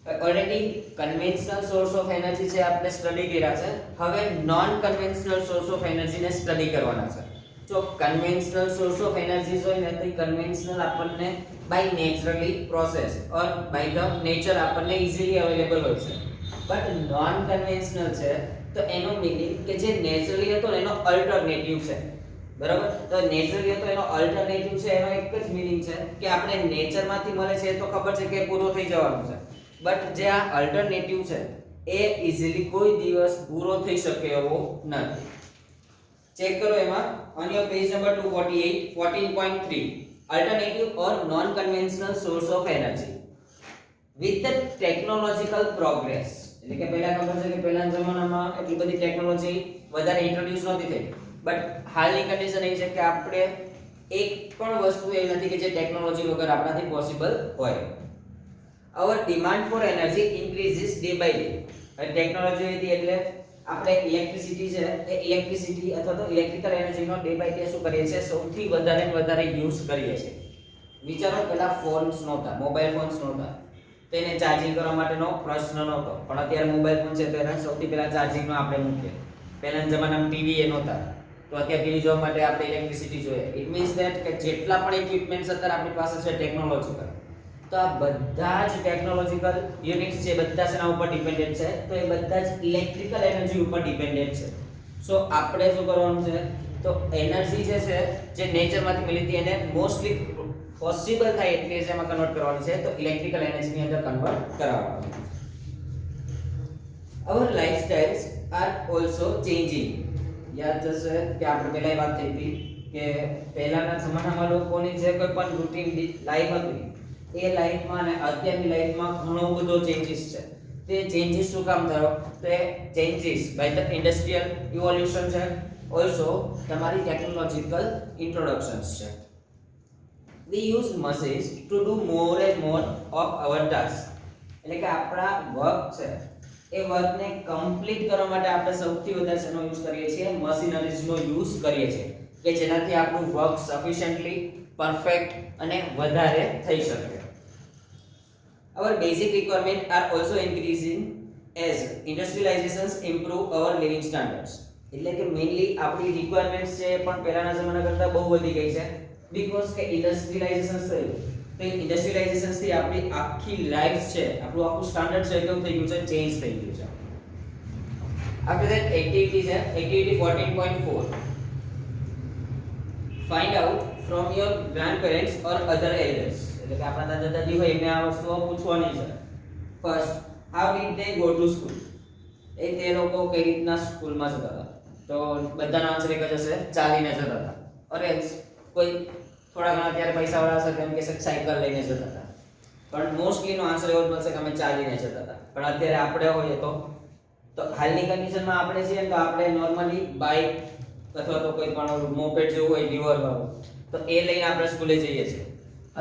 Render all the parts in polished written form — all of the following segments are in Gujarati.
Already conventional source of energy છે આપણે સ્ટડી કર્યા છે. હવે નોન કન્વેન્શનલ સોર્સ ઓફ એનર્જીને સ્ટડી કરવાના છે. જો કન્વેન્શનલ સોર્સ ઓફ એનર્જી હોય ને તો કન્વેન્શનલ આપણને by naturally process or by the nature આપણને ઇઝીલી અવેલેબલ હોય છે. બટ નોન કન્વેન્શનલ છે તો એનો મીનિંગ કે જે નેચરલી હતો એનો અલ્ટરનેટિવ છે. બરાબર? તો નેચરલી હતો એનો અલ્ટરનેટિવ છે, એનો એક જ મીનિંગ છે કે આપણે નેચરમાંથી મળે છે તો ખબર છે કે પૂરો થઈ જવાનું છે. બટ જે આ અલ્ટરનેટિવ છે એ ઇઝીલી કોઈ દિવસ પૂરો થઈ શકે એવો નથી. ચેક કરો એમાં on your page number 248 14.3 alternative or non conventional source of energy with the technological progress. એટલે કે પહેલા ખબર છે કે પહેલાના જમાનામાં એટલી બધી ટેકનોલોજી વધારે ઇન્ટ્રોડ્યુસ નહોતી થઈ. બટ હાલની કન્ડિશન એ છે કે આપણે એક પણ વસ્તુ એ નથી કે જે ટેકનોલોજી વગર આપણાથી પોસિબલ હોય. our demand for energy increases day by day. Technology હતી એટલે આપણે ઇલેક્ટ્રિસિટી છે એ ઇલેક્ટ્રિસિટી અથવા તો ઇલેક્ટ્રિકલ એનર્જીનો ડે બાય ડે શું કરીએ છીએ સૌથી વધારે યુઝ કરીએ છીએ. વિચારો પહેલા ફોન્સ નહોતા, મોબાઈલ ફોન્સ નહોતા, તેને ચાર્જિંગ કરવા માટેનો પ્રશ્ન નહોતો. પણ અત્યારે મોબાઈલ ફોન છે તો એને સૌથી પહેલા ચાર્જિંગનો આપણે મૂકીએ. પહેલાના જમાનામાં ટીવી એ નહોતા તો અત્યારે ટીવી જોવા માટે આપણે ઇલેક્ટ્રિસિટી જોઈએ. ઇટ મીન્સ ધેટ કે જેટલા પણ ઇક્વિપમેન્ટ્સ અત્યારે આપણી પાસે છે ટેકનોલોજીકલ, તો આ બધા જ ટેકનોલોજીકલ યુનિટ્સ છે બધા શેના ઉપર ડિપેન્ડન્ટ છે? તો એ બધા જ ઇલેક્ટ્રિકલ એનર્જી ઉપર ડિપેન્ડન્ટ છે. સો આપણે શું કરવાનું છે તો એનર્જી જે છે જે નેચરમાંથી મળી હતી એને મોસ્ટલી પોસિબલ થાય એટલી એમાં કન્વર્ટ કરવાની છે, તો ઇલેક્ટ્રિકલ એનર્જીની અંદર કન્વર્ટ કરાવવાનું. our lifestyles are also changing. યાદ જશે કે આપણે પહેલા વાત થઈ હતી કે પહેલાના જમાનામાં લોકોની જે કોઈ પણ રૂટીન લાઈફ હતી એ લાઈફમાં અને અત્યારની લાઈફમાં ઘણો બધો ચેન્જીસ છે. તે ચેન્જીસ શું કામ થયો? તો એ changes by the industrial evolution છે, ઓલ્સો તમારી ટેકનોલોજીકલ ઇન્ટ્રોડક્શન્સ છે. we use machines to do more and more of our tasks. એટલે કે આપણા વર્ક છે એ વર્કને કમ્પ્લીટ કરવા માટે આપણે સૌથી વધારે શેનો યુઝ કરીએ છીએ? મશીનરીઝનો યુઝ કરીએ છીએ કે જેનાથી આપણું વર્ક સફિશિયન્ટલી પરફેક્ટ અને વધારે થઈ શકે. our basic requirements are also increasing as industrializations improve our living standards. એટલે કે મેઇનલી આપણી રિક્વાયરમેન્ટ્સ છે પણ પહેલાના જમાના કરતાં બહુ વધી ગઈ છે બીકોઝ કે ઇન્ડસ્ટ્રીલાઇઝેશન થયું. તો ઇન્ડસ્ટ્રીલાઇઝેશન થી આપણી આખી લાઈફ છે, આપણું આખું સ્ટાન્ડર્ડ છે કેવું થઈ ગયું છે? ચેન્જ થઈ ગયું છે. after that activity છે activity 14.4 find out from your grandparents or other elders. એટલે કે આપણા દાદા દાદી હોય એમને આ વસ્તુઓ પૂછવાની છે. First how did they go to school? એ તે લોકો કઈ રીતના સ્કૂલમાં જતા હતા? તો બધાનો આન્સર એક જ હશે, ચાલીને જતા હતા. અરે કોઈ થોડા ઘણા ત્યારે પૈસાવાળા હશે તેમ કે સાયકલ લઈને જતા હતા, પણ મોસ્ટલી નો આન્સર એવો જ મળશે કે અમે ચાલીને જતા હતા. પણ અત્યારે આપણે હોઈએ તો હાલની કન્ડિશનમાં આપણે છીએ તો આપણે નોર્મલી બાઇક અથવા તો કોઈ પણ મોપેડ જેવું હોય લીવર વાળું તો એ લઈને આપણે સ્કૂલે જઈએ છીએ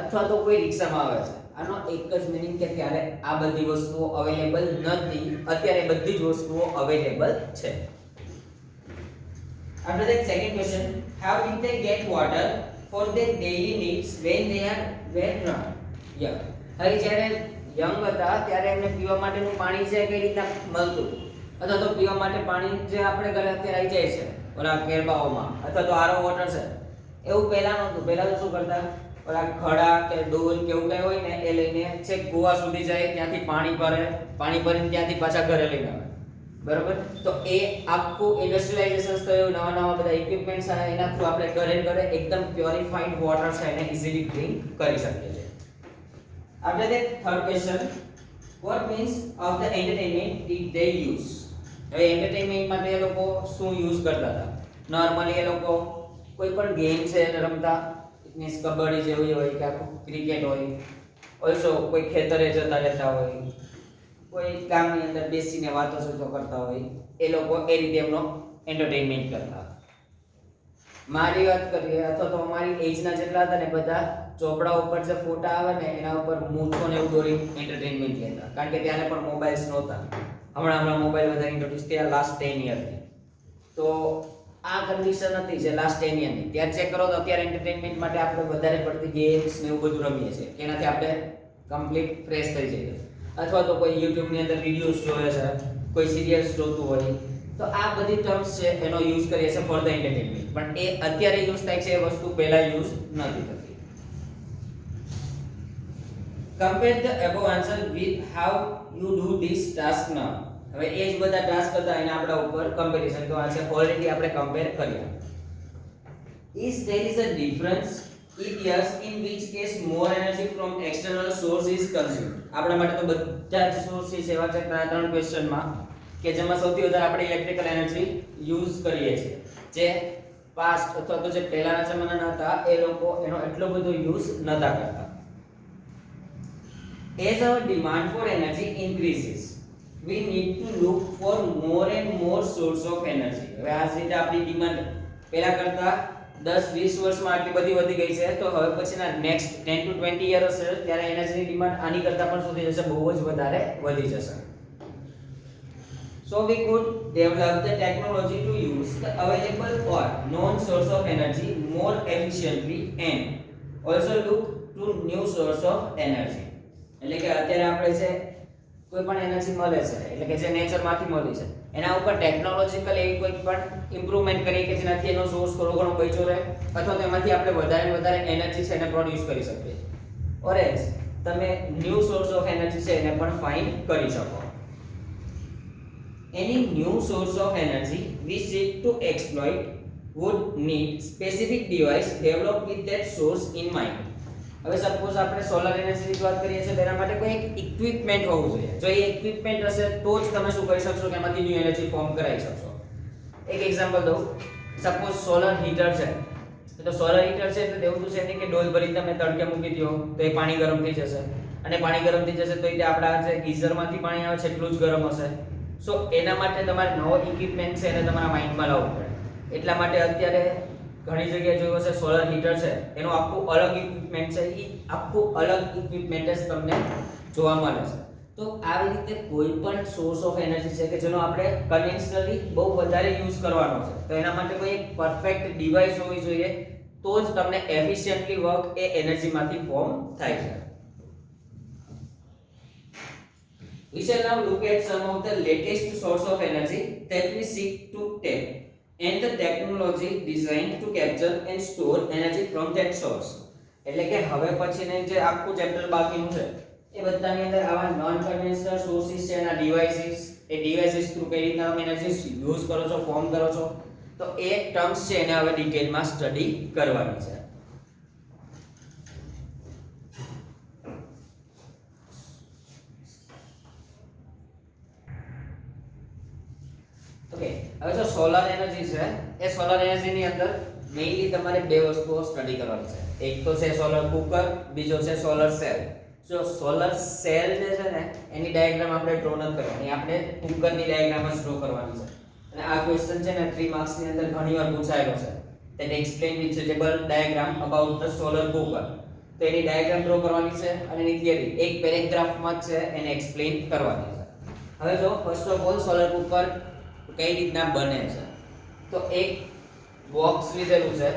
અથવા તો કોઈ રિક્ષામાં આવે છે. આનો એક જ મીનિંગ કે ત્યારે આ બધી વસ્તુઓ અવેલેબલ નથી, અત્યારે બધી જ વસ્તુઓ અવેલેબલ છે. after that second question, how did they get water for their daily needs when they were young? હવે જ્યારે યંગ હતા ત્યારે એમને પીવા માટેનું પાણી છે કઈ રીતના મળતું, અથવા તો પીવા માટે પાણી જે આપણે ઘરે અત્યારે આવી જાય છે ઓલા કેરબાઓમાં અથવા તો આરો વોટર છે એવું પહેલા નહોતું. પહેલા તો શું કરતા, ઓલા ખડા કે ડોલ કે એવું કઈ હોય ને એ લઈને છેક કુવા સુધી જાય, ત્યાંથી પાણી ભરીને ત્યાંથી પાછા ઘરે લઈને આવે. બરોબર? તો એ આખું ઇન્ડસ્ટ્રીલાઇઝેશન થયું, નવા બધા ઇક્વિપમેન્ટ્સ આવ્યા, એના થ્રુ આપણે ઘરે એકદમ પ્યોરિફાઈડ વોટર છે એને ઇઝીલી ડ્રિંક કરી શકીએ છીએ. after that third question, what means of the entertainment did they use? હવે એન્ટરટેનમેન્ટ માટે એ લોકો શું યુઝ કરતા હતા? નોર્મલી એ લોકો કોઈ પણ ગેમ છે એને રમતા, મીન્સ કબડ્ડી જેવી હોય કે આખું ક્રિકેટ હોય, ઓલ્સો કોઈ ખેતરે જતા રહેતા હોય, કોઈ ગામની અંદર બેસીને વાતો કરતા હોય, એ લોકો એ રીતે એમનો એન્ટરટેનમેન્ટ કરતા. મારી વાત કરીએ અથવા તો અમારી એજના જેટલા હતા ને બધા ચોપડા ઉપર જે ફોટા આવે ને એના ઉપર મૂછો ને એવું દોરી એન્ટરટેનમેન્ટ લેતા, કારણ કે ત્યારે પણ મોબાઈલ્સ નહોતા. હમણાં મોબાઈલ વધારે ઇન્ટ્રોડ્યુસ થયા લાસ્ટ 10 યરથી. તો આ કન્ડિશન હતી જે લાસ્ટ 10 યરની. ત્યારે ચેક કરો તો અત્યારે એન્ટરટેનમેન્ટ માટે આપણે વધારે પડતી ગેમ્સ ને એવું બધું રમીએ છીએ, એનાથી આપણે કમ્પ્લીટ ફ્રેશ થઈ જઈએ. અથવા તો કોઈ YouTube ની અંદર વિડિયોઝ જોવે છે, કોઈ સિરિયલ્સ જોતું હોય, તો આ બધી ટર્મ્સ છે એનો યુઝ કરીએ છીએ ફોર ધ એન્ટરટેનમેન્ટ. પણ એ અત્યારે યુઝ થાય છે, એ વસ્તુ પહેલા યુઝ નથી થતી. Compare the above answer with how you do this task now. હવે એ જ બધા ટાસ્ક હતા એના આપણા ઉપર કમ્પેરિઝન તો આ છે, ઓલરેડી આપણે કમ્પેર કર્યા. Is there is a difference? If yes, in which case more energy from external source is consumed? આપણા માટે તો બધા જ સોર્સિસ એવા છે ત્રણ ક્વેશ્ચનમાં કે જેમાં સૌથી વધારે આપણે ઇલેક્ટ્રિકલ એનર્જી યુઝ કરીએ છીએ. જે પાસ્ટ અથવા તો જે પહેલાના જમાનાના હતા એ લોકો એનો એટલો બધો યુઝ નતા કરતા. As our demand for energy increases, we need to look for more and more source of energy. હવે આ રીતે આપણી ડિમાન્ડ પહેલા કરતા 10-20 વર્ષમાં આટલી બધી વધી ગઈ છે, તો હવે પછીના નેક્સ્ટ 10 to 20 યર હશે ત્યારે એનર્જીની ડિમાન્ડ આની કરતા પણ શું થઈ જશે, બહુ જ વધારે વધી જશે. So we could develop the technology to use the available or known source of energy more efficiently and also look to new source of energy. એટલે કે અત્યારે આપણે છે કોઈ પણ એનર્જી મળે છે એટલે કે જે નેચરમાંથી મળી છે એના ઉપર ટેકનોલોજીકલ એવી કોઈ પણ ઇમ્પ્રુવમેન્ટ કરીએ કે જેનાથી એનો સોર્સ થોડો ઘણો બચ્યો રહે અથવા તો એમાંથી આપણે વધારે એનર્જી છે એને પ્રોડ્યુસ કરી શકીએ. ઓર એલ્સ તમે ન્યૂ સોર્સ ઓફ એનર્જી છે એને પણ ફાઇન્ડ કરી શકો. Any new source of energy we seek to exploit would need specific device developed with that source in mind. હવે સપોઝ આપણે સોલર એનર્જીની વાત કરીએ છીએ તેના માટે કોઈ એક ઇક્વિપમેન્ટ હોવું જોઈએ. જો એ ઇક્વિપમેન્ટ હશે તો જ તમે શું કરી શકશો કે એમાંથી ન્યૂ એનર્જી ફોર્મ કરાવી શકશો. એક એક્ઝામ્પલ દઉં, સપોઝ સોલર હીટર છે તો સોલર હીટર છે એટલે એવું છે નહીં કે ડોલ ભરી તમે તડકે મૂકી દો તો એ પાણી ગરમ થઈ જશે અને પાણી ગરમ થઈ જશે તો એ આપણા જે ગીઝરમાંથી પાણી આવે છે એટલું જ ગરમ હશે. સો એના માટે તમારે નવો ઇક્વિપમેન્ટ છે એને તમારા માઇન્ડમાં લાવવું પડે. એટલા માટે અત્યારે ઘણી જગ્યાએ જોયું હશે સોલર હીટર છે એનું આખું અલગ ઇક્વિપમેન્ટ છે, એ આખું અલગ ઇક્વિપમેન્ટ જ તમને જોવા મળે છે. તો આવી રીતે કોઈ પણ સોર્સ ઓફ એનર્જી છે કે જેનો આપણે કન્વેન્શનલી બહુ વધારે યુઝ કરવાનો છે તો એના માટે કોઈ એક પરફેક્ટ ડિવાઇસ હોવી જોઈએ તો જ તમને એફિશિયન્ટલી વર્ક એ એનર્જીમાંથી ફોર્મ થાય છે. We shall now look at some of the latest source of energy that we seek to tap and the technology designed to capture and store energy from that source. એટલે કે હવે પછીને જે આખું ચેપ્ટર બાકીનું છે એ બધાની અંદર આવા નોન કન્વેન્શનલ સોર્સિસ છે એના ડિવાઇસીસ, એ ડિવાઇસીસ થ્રુ કઈ રીતના તમે એનર્જી યુઝ કરો છો, ફોર્મ કરો છો, તો એ ટર્મ્સ છે એને હવે ડિટેલમાં સ્ટડી કરવાની છે. ઓકે, હવે જો સોલર એનર્જી છે એ સોલર એનર્જીની અંદર મેઇનલી તમારે બે વસ્તુઓ સ્ટડી કરવાની છે. એક તો છે સોલર કુકર, બીજો છે સોલર સેલ. જો સોલર સેલ જે છે ને એની ડાયાગ્રામ આપણે ડ્રો નથી કરવાની, આપણે કુકરની ડાયાગ્રામ જ ડ્રો કરવાની છે. અને આ ક્વેશ્ચન છે ને 3 માર્ક્સ ની અંદર ઘણીવાર પૂછાયેલો છે. Then explain with suitable diagram about the solar cooker. તો એની ડાયાગ્રામ ડ્રો કરવાની છે અને એની થિયરી એક પેરેગ્રાફમાં જ છે એને એક્સપ્લેન કરવાની છે. હવે જો first of all solar cooker કઈ રીતના બને છે તો એક બોક્સ લીધેલું છે.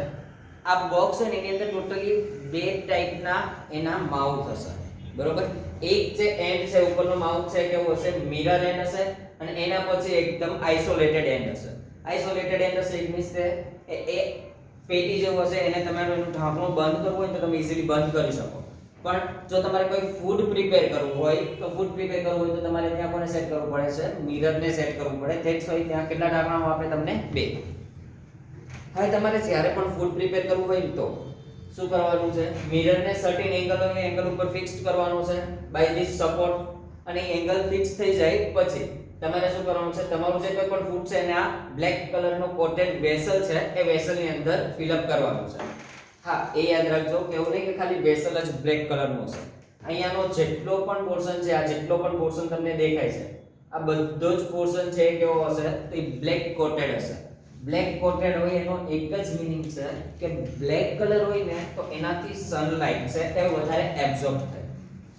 આ બોક્સ છે ને એની અંદર ટોટલી બે ટાઈપના એના માઉથ હશે, બરોબર. એક જે એન્ડ છે ઉપરનો માઉથ છે કેવો હશે, મિરર એન્ડ હશે અને એના પછી એકદમ આઇસોલેટેડ એન્ડ હશે. આઇસોલેટેડ એન્ડ હશે ઇટ મીન્સ એ પેટી જેવું હશે, એને તમારે એનું ઢાંકણું બંધ કરવું હોય તો તમે ઈઝીલી બંધ કરી શકો. પણ જો તમારે કોઈ ફૂડ પ્રિપેર કરવું હોય તો તમારે ત્યાં કોને સેટ કરવું પડે છે, મિરરને સેટ કરવું પડે. ધેટ્સ વાય ત્યાં કેટલા ઢાંકણાઓ આપે તમને? બે. હવે તમારે જ્યારે પણ ફૂડ પ્રિપેર કરવું હોય તો શું કરવાનું છે, મિરરને સર્ટેન એંગલ હોય એંગલ ઉપર ફિક્સ કરવાનો છે બાય ધીસ સપોર્ટ. અને એંગલ ફિક્સ થઈ જાય પછી તમારે શું કરવાનું છે, તમારું જે કોઈ પણ ફૂડ છે એને આ બ્લેક કલરનો કોટેડ વેસલ છે એ વેસલની અંદર ફિલ અપ કરવાનું છે. હા, એ યાદ રાખજો કે એવું નહીં કે ખાલી વેસલ જ બ્લેક કલરનું હશે. અહીંયાનો જેટલો પણ પોર્શન છે, આ જેટલો પણ પોર્શન તમને દેખાય છે, આ બધો જ પોર્શન છે કેવો હશે તો એ બ્લેક કોટેડ હશે. બ્લેક કોટેડ હોય એનો એક જ મીનિંગ છે કે બ્લેક કલર હોય ને તો એનાથી સનલાઇટ છે એ વધારે એબ્ઝોર્બ થાય,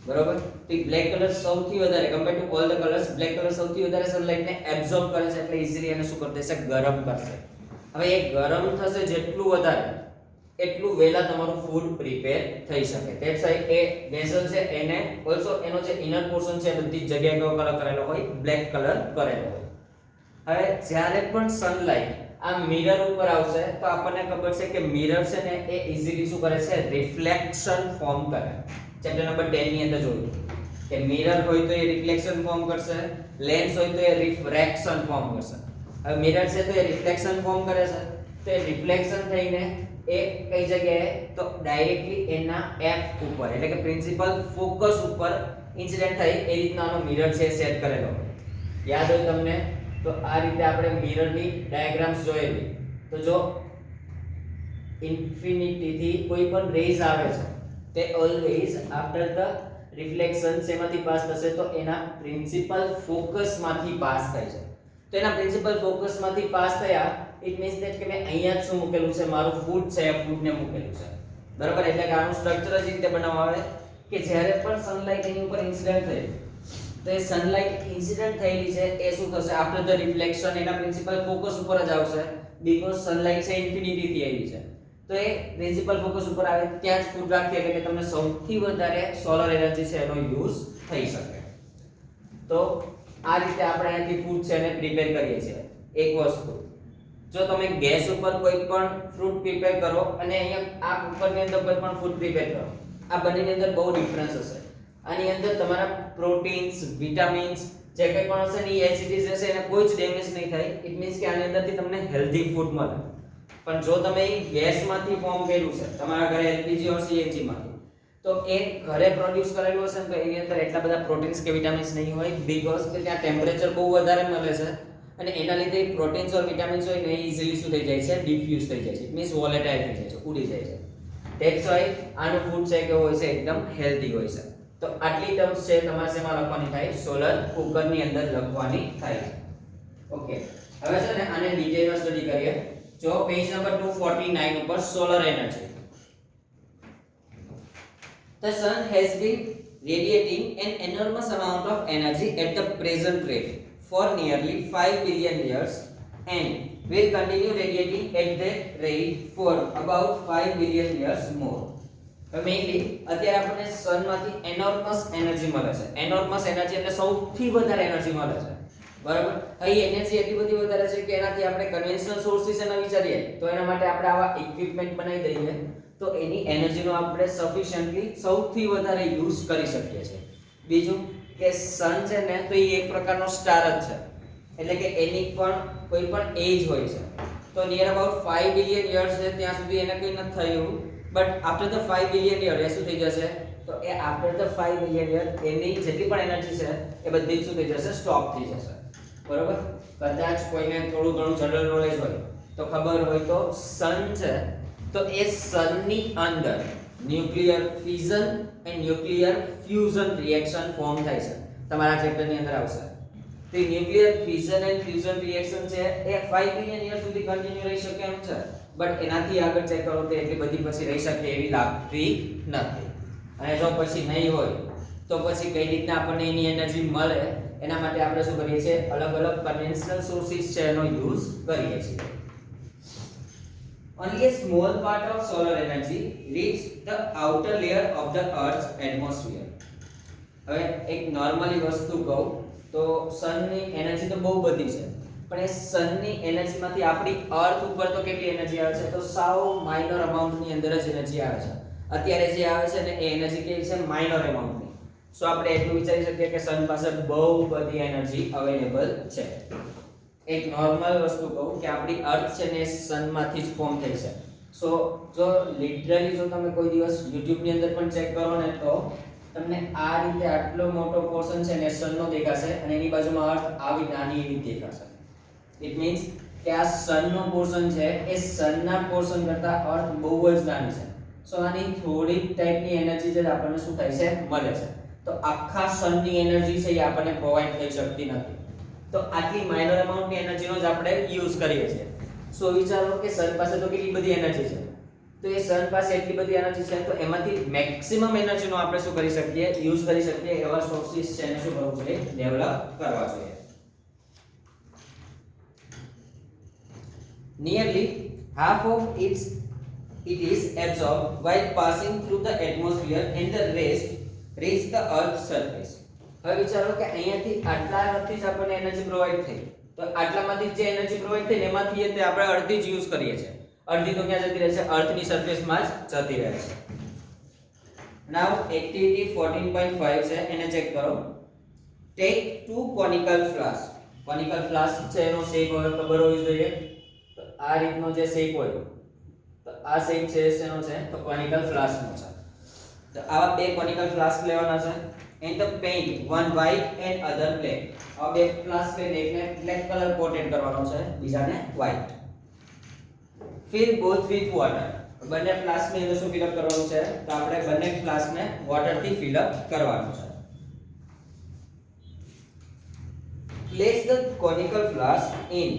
બરોબર. તો એ બ્લેક કલર સૌથી વધારે compare to all the colours black colour સૌથી વધારે સનલાઇટને એબ્ઝોર્બ કરે છે એટલે ઈઝીલી એને શું કરી દેશે, ગરમ કરશે. હવે એ ગરમ થશે જેટલું વધારે એટલું વહેલા તમારું ફૂડ પ્રિપેર થઈ શકે. ધેટ્સ વાય એ વેસલ છે એને ઓલસો એનો જે ઇનર પોર્શન છે બધી જગ્યાએ કયો કલર કરેલો હોય, બ્લેક કલર કરેલો હોય. હવે જ્યારે પણ સનલાઇટ આ મિરર ઉપર આવશે તો આપણને ખબર છે કે મિરર છે ને એ ઈઝીલી શું કરે છે, રિફ્લેક્શન ફોર્મ કરે. ચેપ્ટર નંબર 10 ની અંદર જોયું કે મિરર હોય તો એ રિફ્લેક્શન ફોર્મ કરશે, લેન્સ હોય તો એ રિફ્રેક્શન ફોર્મ કરશે. હવે મિરર છે તો એ રિફ્લેક્શન ફોર્મ કરે છે, તો એ રિફ્લેક્શન થઈને એ કઈ જગ્યાએ, તો ડાયરેક્ટલી એના એફ ઉપર એટલે કે પ્રિન્સિપલ ફોકસ ઉપર ઇન્સિડન્ટ થાય એ રીતનાનો મિરર છે સેટ કરેલો. યાદ હોય તમને તો આ રીતે આપણે મિરરની ડાયાગ્રામ્સ જોયેલી. તો જો ઇન્ફિનિટી થી કોઈ પણ રેઝ આવે છે તે ઓલવેઝ આફ્ટર ધ રિફ્લેક્શન શેમાંથી પાસ થશે, તો એના પ્રિન્સિપલ ફોકસમાંથી પાસ થાય છે. તો એના પ્રિન્સિપલ ફોકસમાંથી પાસ થયા ઇટ મીન્સ ધેટ કે મેં અહીંયા જ શું મૂકેલું છે, મારું ફૂડ છે, ફૂડને મૂકેલું છે. બરાબર, એટલે કે આનું સ્ટ્રક્ચર જ રીતે બનાવવામાં આવે કે જ્યારે પણ સનલાઇટ એની ઉપર ઇન્સિડન્ટ થાય તો એ સનલાઇટ ઇન્સિડન્ટ થયેલી છે એ શું થશે, આફ્ટર ધ રિફ્લેક્શન એના પ્રિન્સિપલ ફોકસ ઉપર જ આવશે. બીકોઝ સનલાઇટ છે ઇન્ફિનિટી થી આવી છે, તો એ પ્રિન્સિપલ ફોકસ ઉપર આવે ત્યાં જ ફૂડ રાખીએ એટલે કે તમને સૌથી વધારે સોલર એનર્જી છે એનો યુઝ થઈ શકે. તો આ રીતે આપણે અહીંથી ફૂડ છે એને પ્રિપેર કરીએ છીએ. એક વસ્તુ, જો તમે ગેસ ઉપર કોઈ પણ ફ્રૂટ પ્રિપેર કરો અને અહીંયા આ કુકરની અંદર કોઈ પણ ફૂડ પ્રિપેર કરો, આ બંનેની અંદર બહુ ડિફરન્સ હશે. આની અંદર તમારા પ્રોટીન્સ, વિટામિન્સ જે કંઈ પણ હશે ને એ એસિડિસ રહેશે, એને કોઈ જ ડેમેજ નહીં થાય. ઇટ મીન્સ કે આની અંદરથી તમને હેલ્ધી ફૂડ મળે. પણ જો તમે ગેસમાંથી ફોર્મ કર્યું છે તમારા ઘરે એલપીજી ઓર સીએનજી માંથી, તો એ ઘરે પ્રોડ્યુસ કરેલું હશે ને તો એની અંદર એટલા બધા પ્રોટીન્સ કે વિટામિન્સ નહીં હોય, બીકોઝ કે ત્યાં ટેમ્પરેચર બહુ વધારે મળે છે અને એના લીધે પ્રોટીન્સ ઓર વિટામિન્સ હોય ને ઈઝીલી શું થઈ જાય છે, ડિફ્યુઝ થઈ જાય છે. ઇટ મીન્સ વોલેટાઇલ થઈ જાય છે, ઉડી જાય છે. ધેટ્સ વાય આનું ફૂડ છે કે હોય છે એકદમ હેલ્ધી હોય છે. તો આટલી ટર્મ્સ છે તમારે શેમાં લખવાની થાય, સોલર કુકરની અંદર લખવાની થાય. ઓકે, હવે છે ને આને ડિટેલમાં સ્ટડી કરીએ. જો પેજ નંબર 249 ઉપર solar energy. The sun has been radiating an enormous amount of energy at the present rate for nearly 5 billion years and will continue radiating at that rate for about 5 billion years more. Mainly અત્યારે આપણને સનમાંથી એનોર્મસ એનર્જી મળે છે. એનોર્મસ એનર્જી એટલે સૌથી વધારે એનર્જી મળે છે. બરાબર, અહીં એનર્જી એટલી બધી વધારે છે કે એનાથી આપણે કન્વેન્શનલ સોર્સિસ એના વિચારીએ તો એના માટે આપણે આવા ઇક્વિપમેન્ટ બનાવી દઈએ તો એની એનર્જીનો આપણે સફિશિયન્ટલી સૌથી વધારે યુઝ કરી શકીએ છીએ. બીજું કે સન છે ને તો એ એક પ્રકારનો સ્ટાર જ છે, એટલે કે એની પણ કોઈ પણ એજ હોય છે. તો નિયર અબાઉટ 5 બિલિયન યર્સ છે ત્યાં સુધી એને કંઈ નથી થયું, but after the 5 billion year એ શું થઈ જશે, તો એ આફ્ટર ધ 5 બિલિયન યર એની જેટલી પણ એનર્જી છે એ બધી જ શું થઈ જશે, સ્ટોપ થઈ જશે. બરોબર, કદાચ કોઈને થોડું ઘણું જનરલ નોલેજ હોય તો ખબર હોય તો સન છે તો એ સનની અંદર nuclear fission and nuclear fusion reaction form થાય છે. તમારા ચેપ્ટરની અંદર આવશે. તો nuclear fission and fusion reaction છે એ 5 બિલિયન યર સુધી કન્ટિન્યુ રહી શકે એમ છે, બટ એનાથી આગળ ચેક કરો તો એટલી બધી પછી રહી શકે એવી લાગતી નથી. અને જો પછી નહીં હોય તો પછી કઈ રીતના આપણને એની એનર્જી મળે એના માટે આપણે શું કરીએ છીએ, અલગ અલગ કન્વેન્શનલ સોર્સિસ છે એનો યુઝ કરીએ છીએ. Only a small part of solar energy reach the outer layer of the Earth's atmosphere. હવે એક નોર્મલી વસ્તુ કહું તો સનની એનર્જી તો બહુ બધી છે, પણ એ સનની એનર્જીમાંથી આપણી અર્થ ઉપર તો કેટલી એનર્જી આવે છે, તો સાવ માઇનર અમાઉન્ટની અંદર જ એનર્જી આવે છે. અત્યારે જે આવે છે ને એ એનર્જી કેવી છે, માઇનર અમાઉન્ટની. સો આપણે એટલું વિચારી શકીએ કે સન પાસે બહુ બધી એનર્જી અવેલેબલ છે. એક નોર્મલ વસ્તુ કહું કે આપણી અર્થ છે ને સનમાંથી જ ફોર્મ થઈ છે. સો જો લિટરલી જો તમે કોઈ દિવસ YouTube ની અંદર પણ ચેક કરો ને તો તમને આ રીતે આટલો મોટો પોર્શન છે ને સનનો દેખાશે અને એની બાજુમાં અર્થ આવી નાની એવી દેખાશે. ઇટ મીન્સ કે આ સનનો પોર્શન છે એ સનના પોર્શન કરતા અર્થ બહુ જ નાની છે. સો આની થોડી ટાઈપની એનર્જી જે આપણને શું થાય છે, મળે છે. તો આખા સનની એનર્જી છે એ આપણને પ્રોવાઈડ થઈ શકતી નથી. તો આટલી માઇનર અમાઉન્ટની એનર્જીનો જ આપણે યુઝ કરીએ છીએ. સો વિચારો કે સન પાસે તો કેટલી બધી એનર્જી છે, તો એ સન પાસે એટલી બધી એનર્જી છે તો એમાંથી મેક્સિમમ એનર્જીનો આપણે શું કરી શકીએ, યુઝ કરી શકીએ એવા સોર્સિસ છે એને શું કરવું જોઈએ, ડેવલપ કરવા જોઈએ. Nearly half of its it is absorbed while passing through the atmosphere and the rest reach the earth's surface. હવે વિચારો કે અહીંયાથી આટલાથી જ આપણને એનર્જી પ્રોવાઈડ થઈ, તો આટલામાંથી જે એનર્જી પ્રોવાઈડ થઈ એમાંથી તે આપણે અડધી જ યુઝ કરીએ છીએ. અડધી તો ક્યાં જતી રહે છે? અર્થની સરફેસમાં જ જતી રહે છે. નાઉ એક્ટિવિટી 14.5 છે, એને ચેક કરો. Take to conical flask. Conical flask છે એનો શેપ હવે ખબર હોવી જોઈએ. તો આ રીતનો જે શેપ હોય, તો આ શેપ છે એનો છે તો કોનિકલ ફ્લાસ્કનો છે. તો આવા બે કોનિકલ ફ્લાસ્ક લેવાના છે and the paint one white and other black. આ બે ફ્લાસ્ક લઈને એકને બ્લેક કલર કોટેડ કરવાનો છે, બીજાને white. fill both with water. બંને ફ્લાસ્ક ની અંદર શું ફિલ અપ કરવાનું છે? તો આપણે બંને ફ્લાસ્ક ને વોટર થી ફિલ અપ કરવાનું છે. place the conical flask in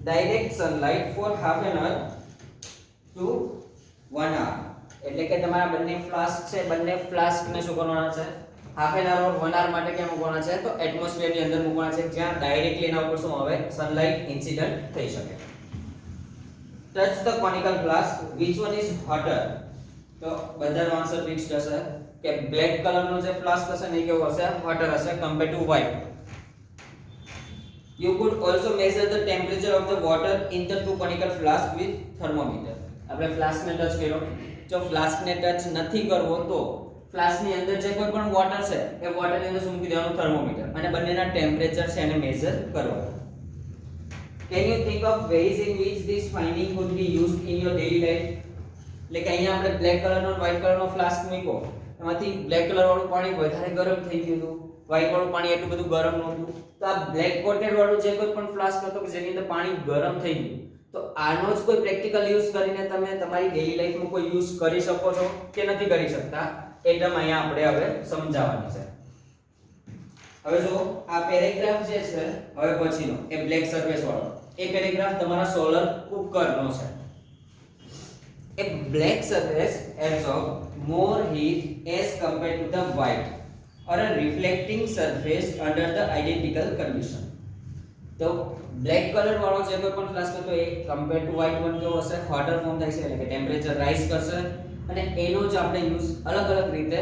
direct sunlight for half an hour to 1 hour. એટલે કે તમારા બંને ફ્લાસ્ક છે, બંને ફ્લાસ્ક ને શું કરવાના છે? હાફ એન અવર 1 અવર માટે ક્યાં મૂકવાના છે? તો એટમોસ્ફિયર ની અંદર મૂકવાના છે, જ્યાં ડાયરેક્ટલી એના ઉપર શું આવે? સનલાઇટ ઇન્સિડન્ટ થઈ શકે. Touch the conical flask, which one is hotter? તો બધાનો આન્સર ફિક્સ્ડ હશે કે બ્લેક કલરનો જે ફ્લાસ્ક હશે ને એ કેવો હશે? હોટર હશે compare to white. You could also measure the temperature of the water in the two conical flask with thermometer. આપણે ફ્લાસ્ક ને ટચ કર્યો, જો ફ્લાસ્ક ને ટચ નથી કરવો તો ફ્લાસ્ક ની અંદર જે કોઈ પણ વોટર છે એ વોટર ની અંદર શું મૂકી દેવાનું? થર્મોમીટર, અને બંનેના ટેમ્પરેચર છે એને મેઝર કરવાનું. Can you think of ways in which this finding could be used in your daily life? એટલે કે અહીંયા આપણે બ્લેક કલરનો અને વ્હાઇટ કલરનો ફ્લાસ્ક મૂક્યો, એમાંથી બ્લેક કલર વાળું પાણી વધારે ગરમ થઈ ગયું હતું, વ્હાઇટ વાળું પાણી એટલું બધું ગરમ નહોતું. તો આ બ્લેક કોટેડ વાળું જે કોઈ પણ ફ્લાસ્ક હતો કે જેની અંદર પાણી ગરમ થઈ ગયું, તો આનો જ કોઈ પ્રેક્ટિકલ યુઝ કરીને તમે તમારી ડેઈલી લાઈફમાં કોઈ યુઝ કરી શકો છો કે નથી કરી શકતા, એકદમ અહીંયા આપણે હવે સમજાવવાની છે. હવે જો આ પેરેગ્રાફ જે છે હવે પછીનો એ બ્લેક સરફેસ વાળો, એ પેરેગ્રાફ તમારા સોલર કુકરનો છે. A black surface absorbs more heat as compared to the white or a reflecting surface under the identical condition. તો બ્લેક કલર વાળો જે કોઈ પણ ફ્લાસ્ક હતો એ કમ્પેર ટુ વ્હાઇટ વન કેવો હશે? હોટર ફોર્મ થાય છે, એટલે કે ટેમ્પરેચર રાઈઝ કરશે, અને એનો જ આપણે યુઝ અલગ અલગ રીતે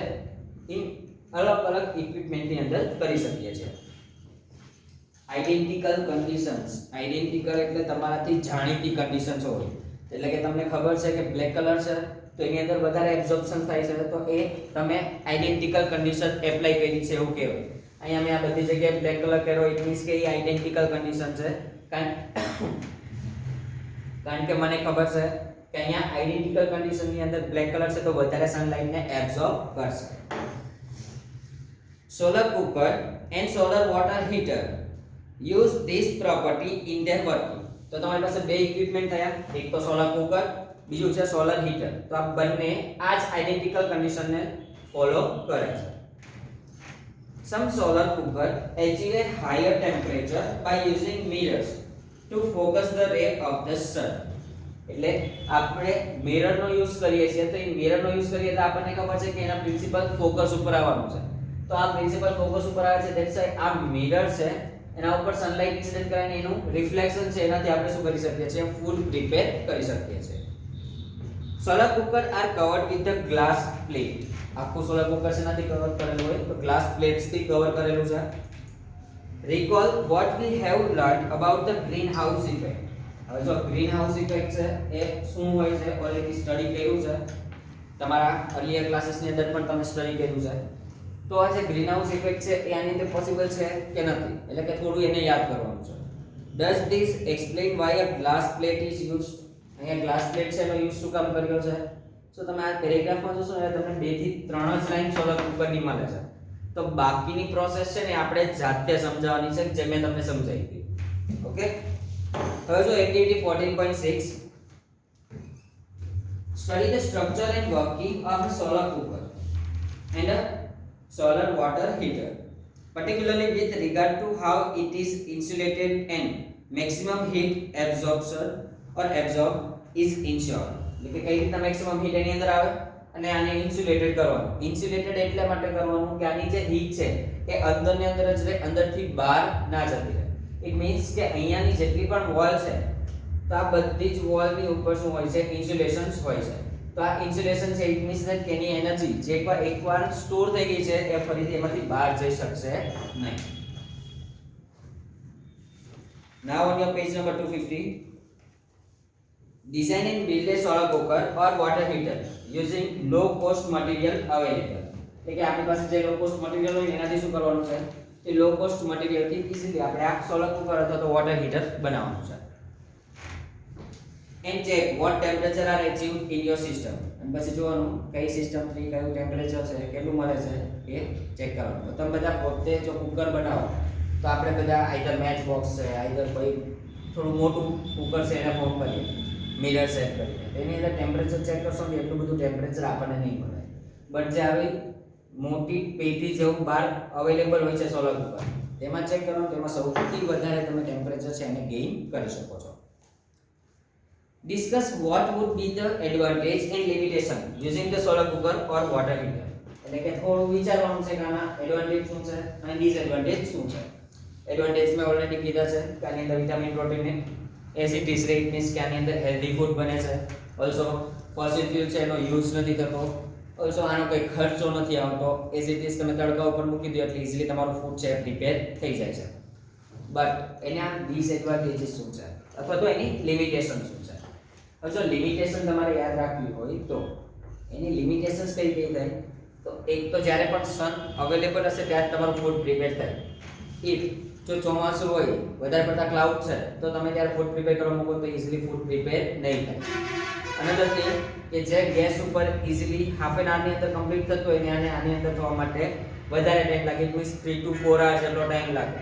અલગ અલગ ઇક્વિપમેન્ટ ની અંદર કરી શકીએ છીએ. Identical conditions. આઇડેન્ટિકલ એટલે તમારાથી જાણીતી કન્ડિશન્સ હોય, એટલે કે તમને ખબર છે કે બ્લેક કલર છે તો એની અંદર વધારે એબ્ઝોર્પ્શન થાય છે, તો એ તમે આઇડેન્ટિકલ કન્ડિશન એપ્લાય કરી છે એવું કહેવાય. અહીંયા મેં આ બધી જગ્યાએ બ્લેક કલર કર્યો, ઇટ મીન્સ કે એ આઇડેન્ટિકલ કન્ડિશન છે, કારણ કે મને ખબર છે કે અહીંયા આઇડેન્ટિકલ કન્ડિશન ની અંદર બ્લેક કલર છે તો વધારે સનલાઇટ ને એબ્ઝોર્બ કરશે. Solar cooker and solar water heater use this property in their working. તો તમારી પાસે બે ઇક્વિપમેન્ટ થયા, એક તો સોલર કુકર, બીજું છે સોલર હીટર. તો આ બંને આ જ આઇડેન્ટિકલ કન્ડિશનને ફોલો કરે છે. Some solar cooker achieve a higher temperature by using mirrors to focus the ray of the sun. એટલે આપણે મિરર નો યુઝ કરીએ છીએ, તો એ મિરર નો યુઝ કરીએ તો આપણને ખબર છે કે એના પ્રિન્સિપલ ફોકસ ઉપર આવવાનું છે. તો આ પ્રિન્સિપલ ફોકસ ઉપર આવે છે, ધેટ્સ વાય આ મિરર છે એના ઉપર સનલાઇટ ઇન્સિડન્ટ કરીને એનું રિફ્લેક્શન છે એનાથી આપણે શું કરી શકીએ છીએ? ફૂડ પ્રિપેર કરી શકીએ છીએ. Solar cooker are covered with the glass plate. આખું સોલર કુકર છે એનાથી કવર કરેલું હોય, તો ગ્લાસ પ્લેટ્સ થી કવર કરેલું છે. Recall what we have learned about the greenhouse effect. હવે જો ગ્રીનહાઉસ ઇફેક્ટ છે એ શું હોય છે ઓલરેડી સ્ટડી કર્યું છે, તમારા અર્લીયર ક્લાસીસ ની અંદર પણ તમે સ્ટડી કર્યું છે. તો આ જે ગ્રીનહાઉસ ઇફેક્ટ છે એ આની અંદર પોસિબલ છે કે નથી, એટલે કે થોડું એને યાદ કરવાનું છે. Does this explain why a glass plate is used? અહીંયા ગ્લાસ પ્લેટ છે એનો યુઝ શું કામ કર્યો છે? તો તમે આ પેરેગ્રાફમાં જોશો ને તમને 2 થી 3 જ લાઈન સોલર કુકરની મળે છે. તો બાકીની પ્રોસેસ છે ને આપણે જાતે સમજાવવાની છે, જે મેં તમને સમજાવી હતી. ઓકે, હવે જો activity 14.6 study the structure and working of a solar cooker and a solar water heater, particularly with regard to how it is insulated and maximum heat absorption or absorb is ensured. એટલે કે કઈ રીતે મેક્સિમમ હીટ એની અંદર આવે અને આને ઇન્સ્યુલેટેડ કરવાનું. ઇન્સ્યુલેટેડ એટલા માટે કરવાનું કે આની જે હીટ છે એ અંદરની અંદર જ રહે, અંદરથી બહાર ના જતી રહે. ઇટ મીન્સ કે અહીંયાની જેટલી પણ વોલ છે તો આ બધી જ વોલની ઉપર શું હોય છે? ઇન્સ્યુલેશન્સ હોય છે. તો આ ઇન્સ્યુલેશન છે ઇટ મીન્સ ધેટ કે એની એનર્જી જે એકવાર સ્ટોર થઈ ગઈ છે એ ફરીથી એમાંથી બહાર જઈ શકશે નહીં. Now on your page number 250, design and build a solar cooker or water heater using low cost material available. એટલે કે આપણી પાસે જે લો કોસ્ટ મટીરીયલ હોય એનાથી શું કરવાનું છે? એ લો કોસ્ટ મટીરીયલ થી ઇઝીલી આપણે આ સોલર કુકર અથવા તો વોટર હીટર બનાવવાનું છે. And check what temperature are achieved in your system. અને પછી જોવાનું કઈ સિસ્ટમ થી કયું ટેમ્પરેચર છે કેટલું મળે છે એ ચેક કરવાનું. તો તમે બધા પોતે જો કુકર બનાવો તો આપણે બધા આઈધર મેચ બોક્સ છે આઈધર કોઈ થોડું મોટું કુકર છે એને ફોર્મ કરીએ મિરર સેટ કરીને તેની અંદર ટેમ્પરેચર ચેક કરશો ને એટલું બધું ટેમ્પરેચર આપણને નહીં મળે. બટ જે આવી મોટી પેટી જેવું બહાર અવેલેબલ હોય છે સોલર કુકર તેમાં ચેક કરો તેમાં સૌથી વધારે તમે ટેમ્પરેચર છે એને ગેઇન કરી શકો છો. Discuss what would be the advantage and limitation using the solar cooker or water heater. એટલે કે થોડું વિચારવાનું છે કે આના એડવાન્ટેજ શું છે અને ડિસએડવાન્ટેજ શું છે. એડવાન્ટેજ મેં ઓલરેડી કીધા છે કે આની અંદર વિટામિન પ્રોટીન ને એસિડિટી છે ઇટ મીન્સ કે આની અંદર હેલ્ધી ફૂડ બને છે. ઓલસો ફોસિલ ફ્યુલ છે એનો યુઝ નથી થતો. ઓલસો આનો કોઈ ખર્ચો નથી આવતો. એસિડિટી તમે તડકા ઉપર મૂકી દો એટલે ઇઝીલી તમારું ફૂડ છે પ્રિપેર થઈ જાય છે. બટ એના ડિસએડવાન્ટેજીસ શું છે અથવા તો એની લિમિટેશન શું છે? હવે જો લિમિટેશન તમારે યાદ રાખવી હોય તો એની લિમિટેશન્સ કઈ થાય? તો એક તો જ્યારે પણ સન અવેલેબલ હશે ત્યારે તમારું ફૂડ પ્રિપેર થાય. ઇફ જો ચોમાસું હોય વધારે પડતા ક્લાઉડ છે તો તમે ત્યારે ફૂડ પ્રિપેર કરવા મૂકો તો ઇઝીલી ફૂડ પ્રિપેર નહીં થાય. અનધર થિંગ કે જે ગેસ ઉપર ઇઝીલી હાફ એન આવરની અંદર કમ્પ્લીટ થતો હોય ને આની અંદર થવા માટે વધારે ટાઈમ લાગે ઇટ મીન્સ 3 to 4 hours જેટલો ટાઈમ લાગે.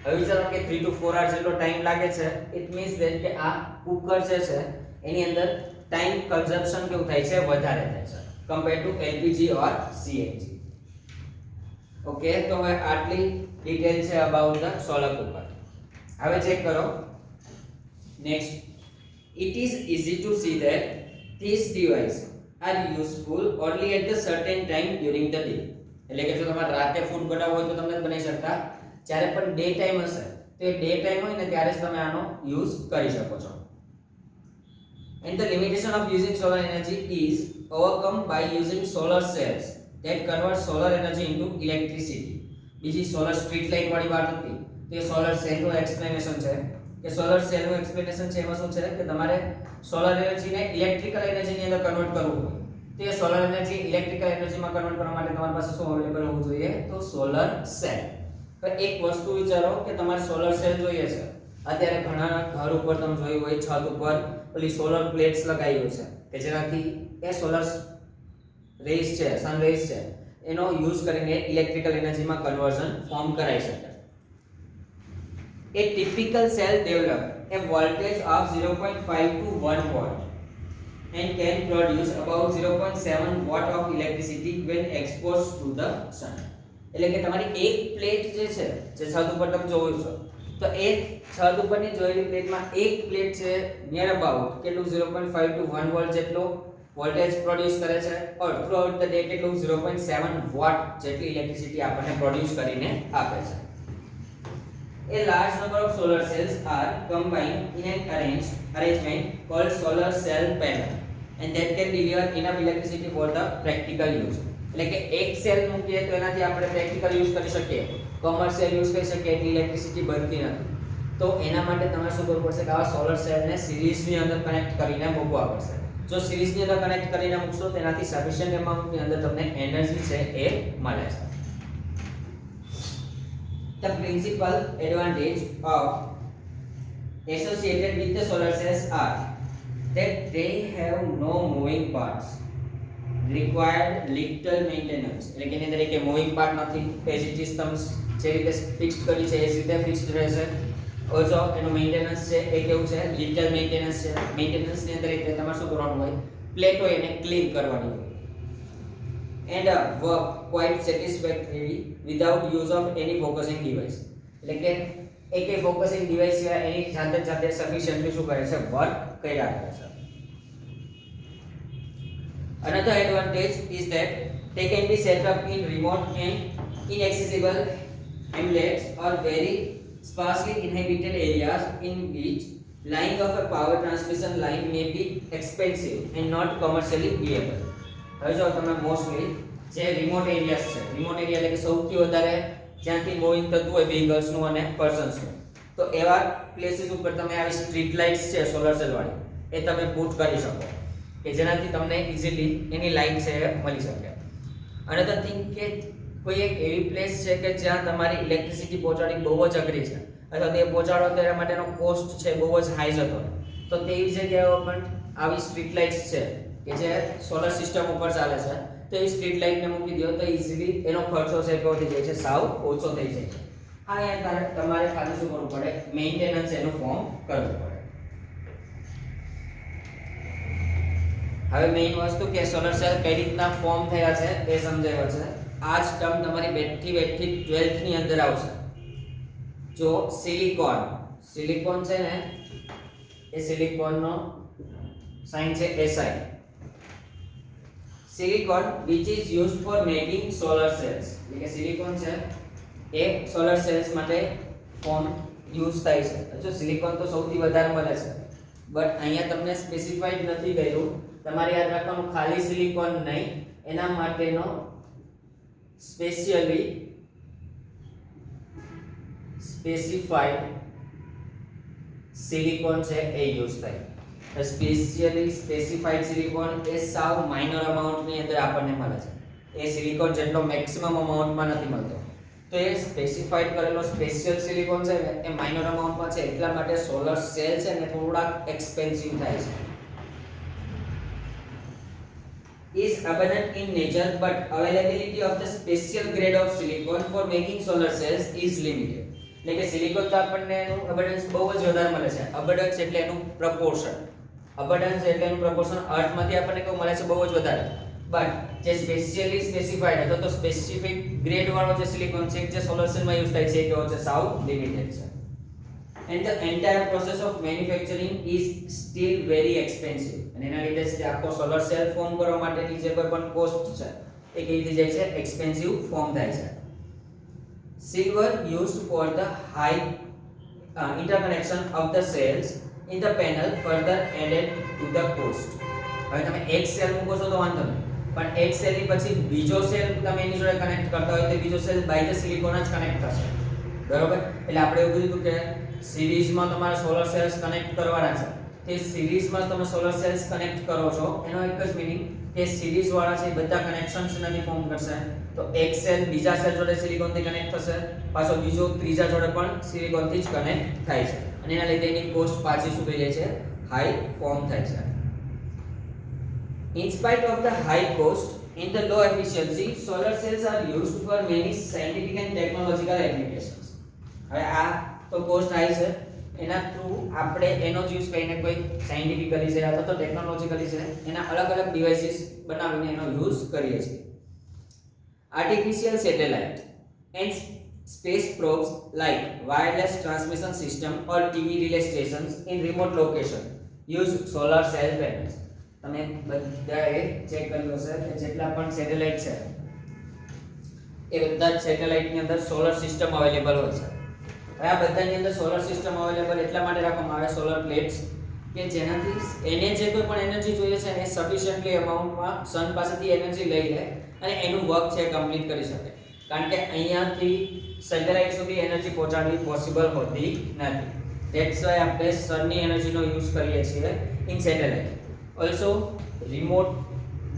હવે વિચારો કે 3 to 4 hours જેટલો ટાઈમ લાગે છે ઇટ મીન્સ ધેટ કે આ કુકર જે છે એની અંદર ટાઈમ કન્ઝમ્પશન કેવું થાય છે? વધારે થાય છે compare to LPG or CNG. Okay તો હવે આટલી ડિટેલ છે અબાઉટ ધ સોલર કુકર. હવે ચેક કરો next. It is easy to see that these devices are useful only at the certain time during the day. એટલે કે જો તમારે રાતે ફૂડ બનાવવો હોય તો તમે બનાવી શકતા. જ્યારે પણ ડે ટાઈમ હશે તો એ ડે ટાઈમ હોય ને ત્યારે જ તમે આનો યુઝ કરી શકો છો. And the limitation of using solar energy is overcome by using solar cells that convert solar energy into electricity. બીજી સોલર સ્ટ્રીટ લાઇટ વાળી વાત હતી તો એ સોલર સેલ નું એક્સપ્લેનેશન છે કે સોલર સેલ નું એક્સપ્લેનેશન છે એમાં શું છે કે તમારે સોલર એનર્જીને ઇલેક્ટ્રિકલ એનર્જીની અંદર કન્વર્ટ કરવું હોય તો એ સોલર એનર્જી ઇલેક્ટ્રિકલ એનર્જીમાં કન્વર્ટ કરવા માટે તમારી પાસે શું અવેલેબલ હોવું જોઈએ? તો સોલર સેલ. તો એક વસ્તુ વિચારો કે તમારે સોલર સેલ જોઈએ છે. અત્યારે ઘણા ઘર ઉપર તમે જોયું હોય છત ઉપર ઓલી સોલર પ્લેટ્સ લગાવી હોય છે કે જેનાથી એ સોલર રેઝ છે સન રેઝ છે એનો યુઝ કરીને ઇલેક્ટ્રિકલ એનર્જીમાં કન્વર્ઝન ફોર્મ કરાઈ શકે. A typical cell develop a voltage of 0.5 to 1 watt and can produce about 0.7 watt of electricity when exposed to the sun. એટલે કે તમારી એક પ્લેટ જે છે જે છત ઉપર તમે જોવો છો તો એ છત ઉપરની જોયેલી પ્લેટમાં એક પ્લેટ છે નિયર અબાઉટ કેટલું 0.5 to 1 વોલ્ટ જેટલો વોલ્ટેજ પ્રોડ્યુસ કરે છે ઓર થ્રુઆઉટ ધ ડે કેટલું 0.7 વોટ જેટલી ઇલેક્ટ્રિસિટી આપણને પ્રોડ્યુસ કરીને આપે છે. A large number of solar cells are combined in an arrangement called solar cell panel and that can deliver enough electricity for the practical use. એટલે કે એક સેલ મૂકીએ તો એનાથી આપણે પ્રેક્ટિકલ યુઝ કરી શકીએ, કોમર્શિયલ યુઝ કરી શકીએ એટલી ઇલેક્ટ્રિસિટી બનતી નથી. તો એના માટે તમારે શું કરવું પડશે કે આવા સોલર સેલને સિરીઝની અંદર કનેક્ટ કરીને મૂકવા પડશે. જો સિરીઝની અંદર કનેક્ટ કરીને મૂકશો તેનાથી સફિશિયન્ટ એમાઉન્ટની અંદર તમને એનર્જી છે એ મળે છે. The principal advantage of associated with the solar cells are that they have no moving parts, required little maintenance. એટલે કે એની અંદર એક મૂવિંગ પાર્ટ નથી, એઝ ઇટ ઇઝ તમે જે રીતે ફિક્સ્ડ કરી છે એ રીતે ફિક્સ્ડ રહેશે. ઓલ્સો એનું મેન્ટેનન્સ છે એ કેવું છે? લિટલ મેન્ટેનન્સ છે. મેન્ટેનન્સ ની અંદર એટલે તમારે શું કરવાનું હોય? પ્લેટ હોય એને ક્લીન કરવાની હોય. And work quite satisfactorily without use of any focusing device. એટલે કે એક ફોકસિંગ ડિવાઇસ સિવાય એની જાતે સફિશિયન્ટલી શું કરે છે? વર્ક કર્યા કરે છે. Another advantage is that they can be set up in remote and inaccessible hamlets or very sparsely inhabited areas in which Laying of a power transmission line may be expensive and not commercially viable. હવે જો તમે મોસ્ટલી જે રિમોટ એરિયાસ છે, રિમોટ એરિયા એટલે કે સૌથી વધારે જ્યાંથી મૂવિંગ થતું હોય વ્હીકલ્સનું અને પર્સન્સનું, તો એવા પ્લેસીસ ઉપર તમે આવી સ્ટ્રીટ લાઇટ્સ છે સોલર સેલ વાળી એ તમે પુટ કરી શકો કે જેનાથી તમને ઇઝીલી એની લાઇટ છે એ મળી શકે. અનધર થિંગ કે કોઈ એક એવી પ્લેસ છે કે જ્યાં તમારી ઇલેક્ટ્રિસિટી પહોંચાડવી બહુ જ અઘરી છે અથવા તે પહોંચાડો તેના માટેનો કોસ્ટ છે બહુ જ હાઈ જતો, તો તેવી જગ્યાઓ પણ આવી સ્ટ્રીટ લાઇટ્સ છે કે જે સોલર સિસ્ટમ ઉપર ચાલે છે, તો એ સ્ટ્રીટ લાઇટને મૂકી દો તો ઇઝીલી એનો ખર્ચો છે કેવો થઈ જાય છે, સાવ ઓછો થઈ જાય છે. હા, યાર તમારે ખાલી શું કરવું પડે, મેઇન્ટેનન્સ એનું ફોર્મ કરવું પડે. હવે મેઇન વસ્તુ કે સોલર સેલ કઈ રીતના ફોર્મ થયા છે એ સમજાવ્યો છે. આ જ ટર્મ તમારી બેઠી 12th ની અંદર આવશે. જો સિલિકોન છે ને એ સિલિકોનનો સાઇન છે Si. Silicon which is used for making solar cells, એટલે કે સિલિકોન છે એ સોલર સેલ્સ માટે ફોર્મ યુઝ થાય છે. જો સિલિકોન તો સૌથી વધારે મળે છે, બટ અહીંયા તમને સ્પેસિફાઈડ નથી કર્યું. તમારે યાદ રાખવાનું ખાલી સિલિકોન નહીં, એના માટેનો સ્પેસિફાઈડ સિલિકોન છે એ યુઝ થાય. સ્પેસિફાઈડ સિલિકોન એ સાવ માઇનર અમાઉન્ટની અંદર આપણને મળે છે. એ સિલિકોન જેટલો મેક્સિમમ અમાઉન્ટમાં નથી મળતો, તો એ સ્પેસિફાઈડ કરેલો સ્પેશિયલ સિલિકોન છે ને એ માઇનર અમાઉન્ટમાં છે, એટલા માટે સોલર સેલ છે ને થોડા એક્સપેન્સિવ થાય છે. is abundant in nature but availability of the special grade of silicon for making solar cells is limited. એટલે કે સિલિકોન તો આપણને એનું abundance બહુ જ વધારે મળે છે. abundance એટલે એનું proportion, અર્થમાંથી આપણને કેવું મળે છે, બહુ જ વધારે. બટ જે સ્પેશિયલી સ્પેસિફાઈડ હતો તો સ્પેસિફિક ગ્રેડ વાળો જે સિલિકોન છે જે સોલર સેલમાં યુઝ થાય છે એ કેવો છે, સાવ લિમિટેડ છે. and the entire process of manufacturing is still very expensive. અને એના લીધે જે આખો સોલર સેલ ફોર્મ કરવા માટેની જે કોઈ પણ કોસ્ટ છે એ કેવી થઈ જાય છે, એક્સપેન્સિવ ફોર્મ થાય છે. Silver used for the high interconnection of the cells in the panel further added to the cost. હવે તમે એક સેલ મૂકો છો તો વાંધો નહીં, પણ એક સેલ ની પછી બીજો સેલ તમે એની જોડે કનેક્ટ કરતા હોય તો બીજો સેલ બાય ધ સિલિકોન જ કનેક્ટ થશે, બરોબર? એટલે આપણે એવું કીધું કે સિરીઝમાં તમારે સોલર સેલ્સ કનેક્ટ કરવાના છે. તે સિરીઝમાં તમે સોલર સેલ્સ કનેક્ટ કરો છો એનો એક જ મીનિંગ કે સિરીઝ વાળા છે બધા કનેક્શન્સ નથી ફોર્મ કરશે, તો એક સેલ બીજા સેલ જોડે સિલિકોન થી કનેક્ટ થશે, પાછો બીજો ત્રીજા જોડે પણ સિલિકોન થી જ કનેક્ટ થાય છે, અને એના લીધે એની કોસ્ટ પાછી શું થઈ જાય છે, હાઈ ફોર્મ થાય છે. In spite of the high cost and the low efficiency, solar cells are used for many scientific and technological applications. હવે આ તો કોસ્ટ હાઈ છે, એના થ્રુ આપણે એનો જ યુઝ કરીને કોઈ સાયન્ટિફિકલી છે અથવા તો ટેકનોલોજીકલી છે એના અલગ અલગ ડિવાઇસીસ બનાવીને એનો યુઝ કરીએ છીએ. Artificial satellite and space probes like wireless transmission system or TV relay stations in remote location use solar cell panels. તમે બધાએ ચેક કર્યું હશે કે જેટલા પણ સેટેલાઇટ છે એ બધા જ સેટેલાઇટની અંદર સોલર સિસ્ટમ અવેલેબલ હોય છે. હવે આ બધાની અંદર સોલર સિસ્ટમ અવેલેબલ એટલા માટે રાખવામાં આવે સોલર પ્લેટ્સ કે જેનાથી એને જે કોઈ પણ એનર્જી જોઈએ છે એ સફિશિયન્ટલી અમાઉન્ટમાં સન પાસેથી એનર્જી લઈ લે અને એનું વર્ક છે કમ્પ્લીટ કરી શકે, કારણ કે અહીંયાથી સેટેલાઇટ સુધી એનર્જી પહોંચાડવી પોસિબલ હોતી નથી. ધેટ્સ વાય આપણે સનની એનર્જીનો યુઝ કરીએ છીએ in satellite. Also remote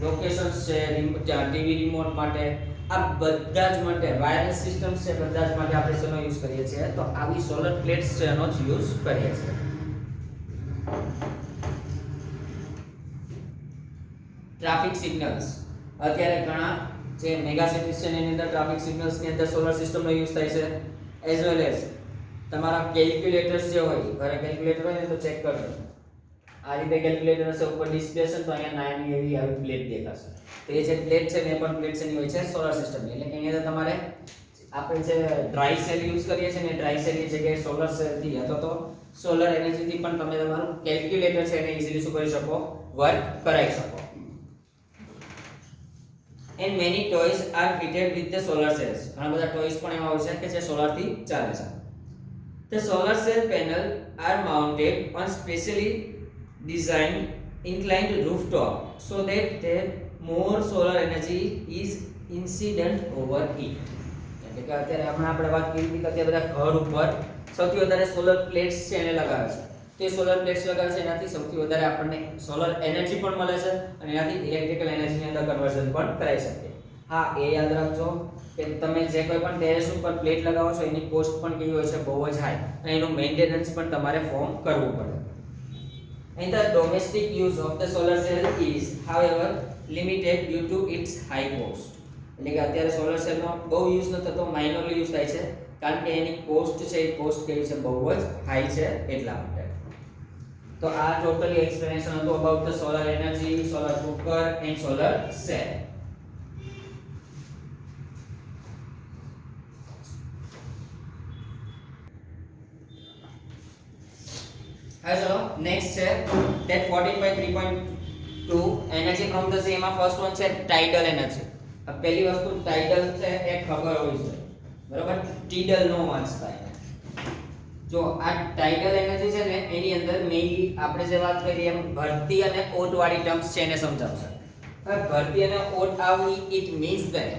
locations છે, ટીવી રિમોટ માટે, આ બધા જ માટે વાયરલેસ સિસ્ટમ્સ છે, બધા જ માટે આપણે શેનો યુઝ કરીએ છીએ, તો આવી સોલર પ્લેટ્સ છે એનો જ યુઝ કરીએ છીએ. ટ્રાફિક સિગ્નલ્સ, અત્યારે ઘણા જે મેગા સિટીઝ છે એની અંદર ટ્રાફિક સિગ્નલ્સની અંદર સોલર સિસ્ટમનો યુઝ થાય છે. એઝ વેલ એઝ તમારા કેલ્ક્યુલેટર્સ જે હોય, ઘરે કેલ્ક્યુલેટર હોય ને તો ચેક કરજો, આ રીતે કેલ્ક્યુલેટર હશે, ઉપર ડિસ્પ્લે છે તો અહીંયા નાની એવી આવી પ્લેટ દેખાશે, તો એ જે પ્લેટ છે ને એ પણ પ્લેટ એની હોય છે સોલર સિસ્ટમની. એટલે કે એની અંદર તમારે આપણે જે ડ્રાય સેલ યુઝ કરીએ છીએ ને ડ્રાય સેલની જગ્યાએ સોલર સેલથી અથવા તો સોલર એનર્જીથી પણ તમે તમારું કેલ્ક્યુલેટર છે એને ઇઝીલી શું કરી શકો, વર્ક કરાવી શકો. And many toys are fitted with the solar cells. ઘણા બધા ટોયસ પણ એવા હોય છે કે જે સોલર થી ચાલે છે. The solar cell panel are mounted on specially designed inclined rooftop so that there more solar energy is incident over it. એટલે કે અત્યારે હમણાં આપણે વાત કરી હતી કે અત્યારે બધા ઘર ઉપર સૌથી વધારે સોલર પ્લેટ્સ છે એને લગાવે છે. તે સોલર પ્લેટ્સ લગાવે છે એનાથી સૌથી વધારે આપણને સોલર એનર્જી પણ મળે છે અને એનાથી ઇલેક્ટ્રિકલ એનર્જીની અંદર કન્વર્ઝન પણ કરાઈ શકીએ. હા, એ યાદ રાખજો કે તમે જે કોઈ પણ ટેરેસ ઉપર પ્લેટ લગાવો છો એની કોસ્ટ પણ કેવી હોય છે, બહુ જ હાઈ, અને એનું મેન્ટેનન્સ પણ તમારે ફોર્મ કરવું પડે. And the domestic use of the solar cell is however limited due to its high cost. એટલે કે અત્યારે સોલર સેલનો બહુ યુઝ ન થતો, માઇનરલી યુઝ થાય છે કારણ કે એની કોસ્ટ છે એ કોસ્ટ કેવી છે, બહુ જ હાઈ છે એટલા માટે. તો આ ટોટલી એક્સપ્લેનેશન હતું about the solar energy, solar cooker and solar cell. હવે ચલો નેક્સ્ટ છે that 14.3.2 energy from the sea. એમાં ફર્સ્ટ વન છે ટાઇડલ એનર્જી. આ પહેલી વસ્તુ ટાઇડલ છે એ ખબર હોય છે, બરાબર? ટીડલ નો વાંચતા. જો આ ટાઇડલ એનર્જી છે ને એની અંદર મેઇનલી આપણે જે વાત કરી એમ ભરતી અને ઓટ વાળી ટર્મ્સ છે એને સમજાવશે. હવે ભરતી અને ઓટ આવવી ઇટ મીન્સ ધેટ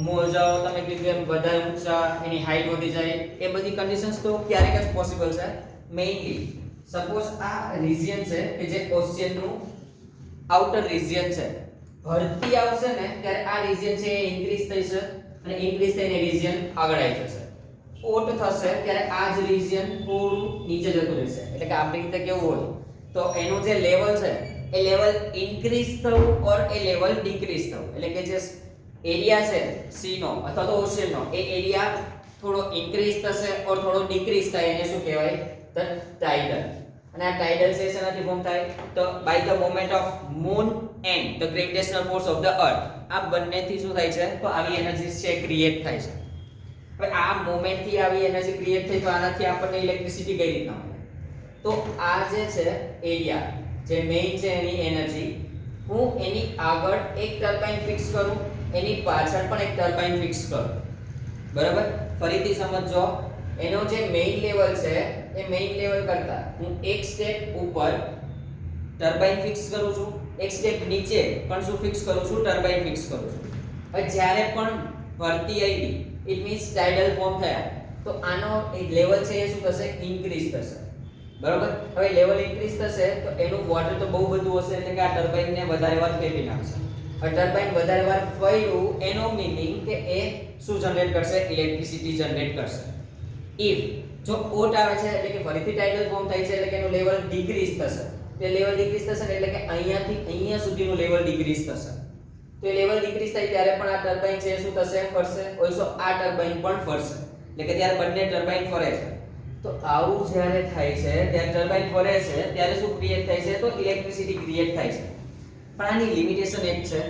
મોજાઓ તમે કીધું એમ વધારે ઊંચા, એની હાઈટ વધી જાય, એ બધી કન્ડિશન્સ તો ક્યારેક જ પોસિબલ છે. મેઇનલી સપોઝ આ રિજિયન છે કે જે ઓશિયન નું આઉટર રિજિયન છે, ભરતી આવશે ને ત્યારે આ રિજિયન છે એ ઇન્ક્રીઝ થશે અને ઇન્ક્રીઝ થઈને રિજિયન આગળ આવી જશે. ઓટ થશે ત્યારે આ જ રિજિયન થોડું નીચે જતું રહેશે. એટલે કે આપણી રીતે કેવું હોય તો એનું જે લેવલ છે એ લેવલ ઇન્ક્રીઝ થવું ઓર એ લેવલ ડિક્રીઝ થવું. એટલે કે જે એરિયા છે સી નો અથવા તો ઓશિયન નો એ એરિયા થોડો ઇન્ક્રીઝ થશે ઓર થોડો ડિક્રીઝ થાય, એને શું કહેવાય? The tidal. અને આ ટાઇડલ છે શેનાથી ફોર્મ થાય? તો by the moment of moon and the gravitational force of the earth. આ બંનેથી શું થાય છે? તો આવી એનર્જી છે ક્રિએટ થાય છે. હવે આ મોમેન્ટ થી આવી એનર્જી ક્રિએટ થઈ તો આનાથી આપણને ઇલેક્ટ્રિસિટી કઈ રીતના મળે? તો આ જે છે એરિયા જે મેઇન છે એની એનર્જી, હું એની આગળ એક ટર્બાઇન ફિક્સ કરું, એની પાછળ પણ એક ટર્બાઇન ફિક્સ કરું, બરાબર? ફરીથી સમજો, એનો જે મેઇન લેવલ છે એ મેઇન લેવલ કરતા હું એક સ્ટેપ ઉપર ટર્બાઇન ફિક્સ કરું છું, એક સ્ટેપ નીચે પણ શું ફિક્સ કરું છું? ટર્બાઇન ફિક્સ કરું છું. હવે જ્યારે પણ ભરતી આવી ઇટ મીન્સ ટાઇડલ ફોર્મ થયા તો આનો લેવલ છે એ શું થશે? ઇન્ક્રીઝ થશે, બરાબર? હવે લેવલ ઇન્ક્રીઝ થશે તો એનું વોટર તો બહુ બધું હશે, એટલે કે આ ટર્બાઇનને વધારે વાર ફેરવી નાખશે. હવે ટર્બાઇન વધારે વાર ફર્યું એનો મીનિંગ કે એ શું જનરેટ કરશે? ઇલેક્ટ્રિસિટી જનરેટ કરશે. ઇફ જો ઓટ આવે છે એટલે કે ફરીથી ટાઇડલ ફોર્મ થાય છે એટલે કે એનું લેવલ ડિક્રીઝ થશે. તે લેવલ ડિક્રીઝ થશે એટલે કે અહીંયાથી અહીંયા સુધીનું લેવલ ડિક્રીઝ થશે. તો એ લેવલ ડિક્રીઝ થાય ત્યારે પણ આ ટર્બાઇન છે શું થશે? ફરશે. ઓલસો આ ટર્બાઇન પણ ફરશે. એટલે કે ત્યારે બંને ટર્બાઇન ફરે છે. તો આવું જ્યારે થાય છે ત્યારે ટર્બાઇન ફરે છે ત્યારે શું ક્રિએટ થાય છે? તો ઇલેક્ટ્રિસિટી ક્રિએટ થાય છે. પણ આની લિમિટેશન એક છે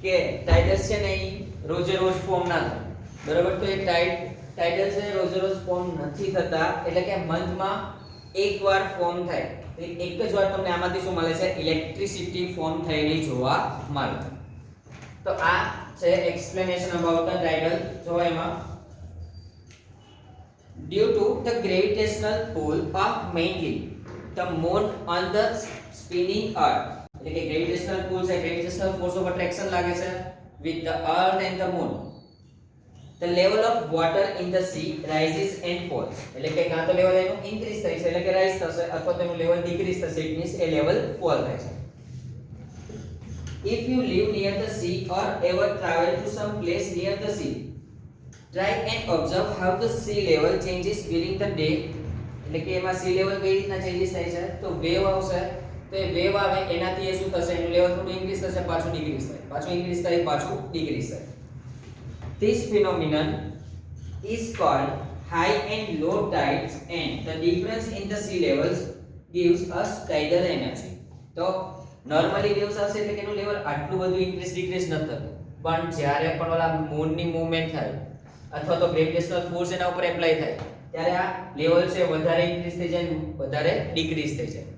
કે ટાઇડલ્સ છે ને એ રોજે રોજ ફોર્મ ના થાય, બરાબર? તો એ ટાઇડલ છે રોજે રોજ ફોર્મ નથી થતા, એટલે કે મંથમાં એકવાર ફોર્મ થાય. એક જ વાર તમને આમાંથી શું મળે છે? ઇલેક્ટ્રિસિટી ફોર્મ થયેલી જોવા મળે. તો આ છે એક્સપ્લેનેશન અબાઉટ ધ ટાઇડલ. જો એમાં due to the gravitational pull of mainly the moon on the spinning earth. એટલે કે gravitational pull છે, gravitational force of attraction લાગે છે with the earth and the moon. The level of water in the sea rises and falls. એટલે કે કાં તો લેવલ એનું ઇન્ક્રીઝ થાય છે એટલે કે રાઇઝ થશે, અથવા તો એનું લેવલ ડિક્રીઝ થશે it means A level fall થાય છે. If you live near the sea or ever travel to some place near the sea, try and observe how the sea level changes during the day. એટલે કે એમાં sea level કઈ રીતના ચેન્જીસ થાય છે? તો વેવ આવશે, તો એ વેવ આવે એનાથી એ શું થશે? એનું લેવલ થોડું ઇન્ક્રીઝ થશે, પાછું ડિક્રીઝ થાય, પાછું ઇન્ક્રીઝ થાય, પાછું ડિક્રીઝ થાય. This phenomenon is called high and low tides, and the difference in the sea levels gives us tidal energy. તો નોર્મલી વેવ્સ આવશે એટલે કે એનું લેવલ આટલું બધું ઇન્ક્રીઝ ડિક્રીઝ ન થતું, પણ જ્યારે પણ ઓલા મૂનની મૂવમેન્ટ થાય અથવા તો ગ્રેવિટેશનલ ફોર્સ એના ઉપર એપ્લાય થાય ત્યારે આ લેવલ છે વધારે ઇન્ક્રીઝ થઈ જાય, વધારે ડિક્રીઝ થઈ જાય.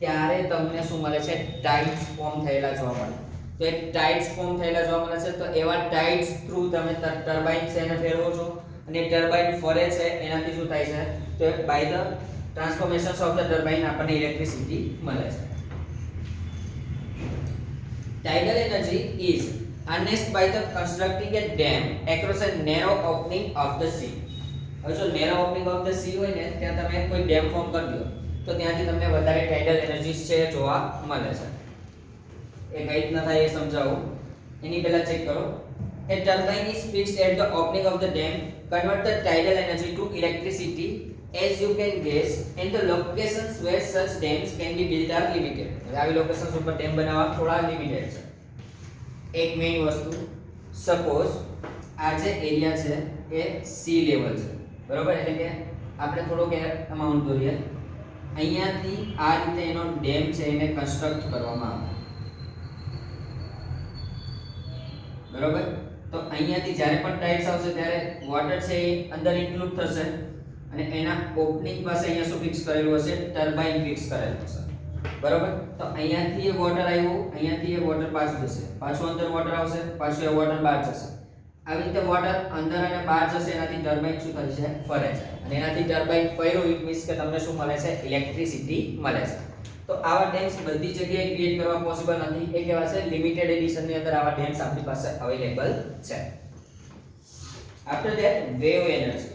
ત્યારે તમને શું મળે છે? ટાઇડ્સ ફોર્મ થયેલા જોવા મળે. તો એ ટાઇડ્સ ફોર્મ થયેલા જોવા મળે છે. તો એવા ટાઇડ્સ થ્રુ તમે ટર્બાઇન છે એને ફેરવો છો અને ટર્બાઇન ફરે છે એનાથી શું થાય છે તો by the transformations of the turbine આપણને ઇલેક્ટ્રિસિટી મળે છે. Tidal energy is harnessed by the constructing a dam across a narrow opening of the sea. હવે જો narrow opening of the sea હોય ને ત્યાં તમે કોઈ ડેમ ફોર્મ કરી દો તો ત્યાંથી તમને વધારે ટાઇડલ એનર્જી છે જોવા મળે છે. એ કઈ રીતના થાય એ સમજાવું. એની પહેલા ચેક કરો. A turbine is fixed at the opening of the dam, convert the tidal energy to electricity. As you can guess, and the locations where such dams can be built are limited. હવે આવી લોકેશન્સ ઉપર ડેમ બનાવવા થોડા લિમિટેડ છે. એક મેઇન વસ્તુ, સપોઝ આ જે એરિયા છે એ સી લેવલ છે, બરોબર? એટલે કે આપણે થોડોક અમાઉન્ટ દોરીએ. અહીંયાથી આ રીતે એનો ડેમ છે એને કન્સ્ટ્રક્ટ કરવામાં આવે, બરોબર? તો અહીંયાથી જ્યારે પણ ટાઇડ્સ આવશે ત્યારે વોટર છે એ અંદર ઇન્ક્લુડ થશે અને એના ઓપનિંગ પાસે અહીંયા શું ફિક્સ કરેલું હશે? ટર્બાઇન ફિક્સ કરેલું હશે, બરોબર? તો અહીંયાથી એ વોટર આવ્યું, અહીંયાથી એ વોટર પાછું જશે, પાછું અંદર વોટર આવશે, પાછું એ વોટર બહાર જશે. આવી રીતે વોટર અંદર અને બહાર જશે, એનાથી ટર્બાઇન શું થાય છે? ફરે છે. અને એનાથી ટર્બાઇન ફર્યું, ઇટ મીન્સ કે તમને શું મળે છે? ઇલેક્ટ્રિસિટી મળે છે. તો આવા ડેમ્સ બધી જગ્યાએ ક્રિએટ કરવા પોસિબલ નથી. એ કેવા છે? લિમિટેડ એડિશનની અંદર આવા ડેમ્સ આપણી પાસે અવેલેબલ છે. After that wave energy.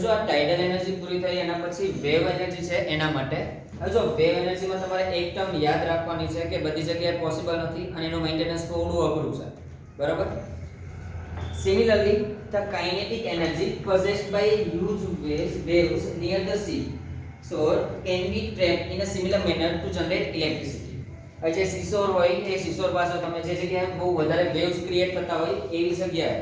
જો આ ટાઇડલ એનર્જી પૂરી થઈ એના પછી વેવ એનર્જી છે એના માટે. હવે જો વેવ એનર્જીમાં તમારે એક ટર્મ યાદ રાખવાની છે કે બધી જગ્યાએ પોસિબલ નથી અને એનું મેન્ટેનન્સ થોડું અઘરું છે, બરાબર? Similarly, the kinetic energy possessed by huge waves near the sea shore can be trapped in a similar manner to generate electricity. હવે જે સીશોર હોય એ સીશોર પાસે તમે જે જગ્યાએ બહુ વધારે વેવ્સ ક્રિએટ થતા હોય એવી જગ્યાએ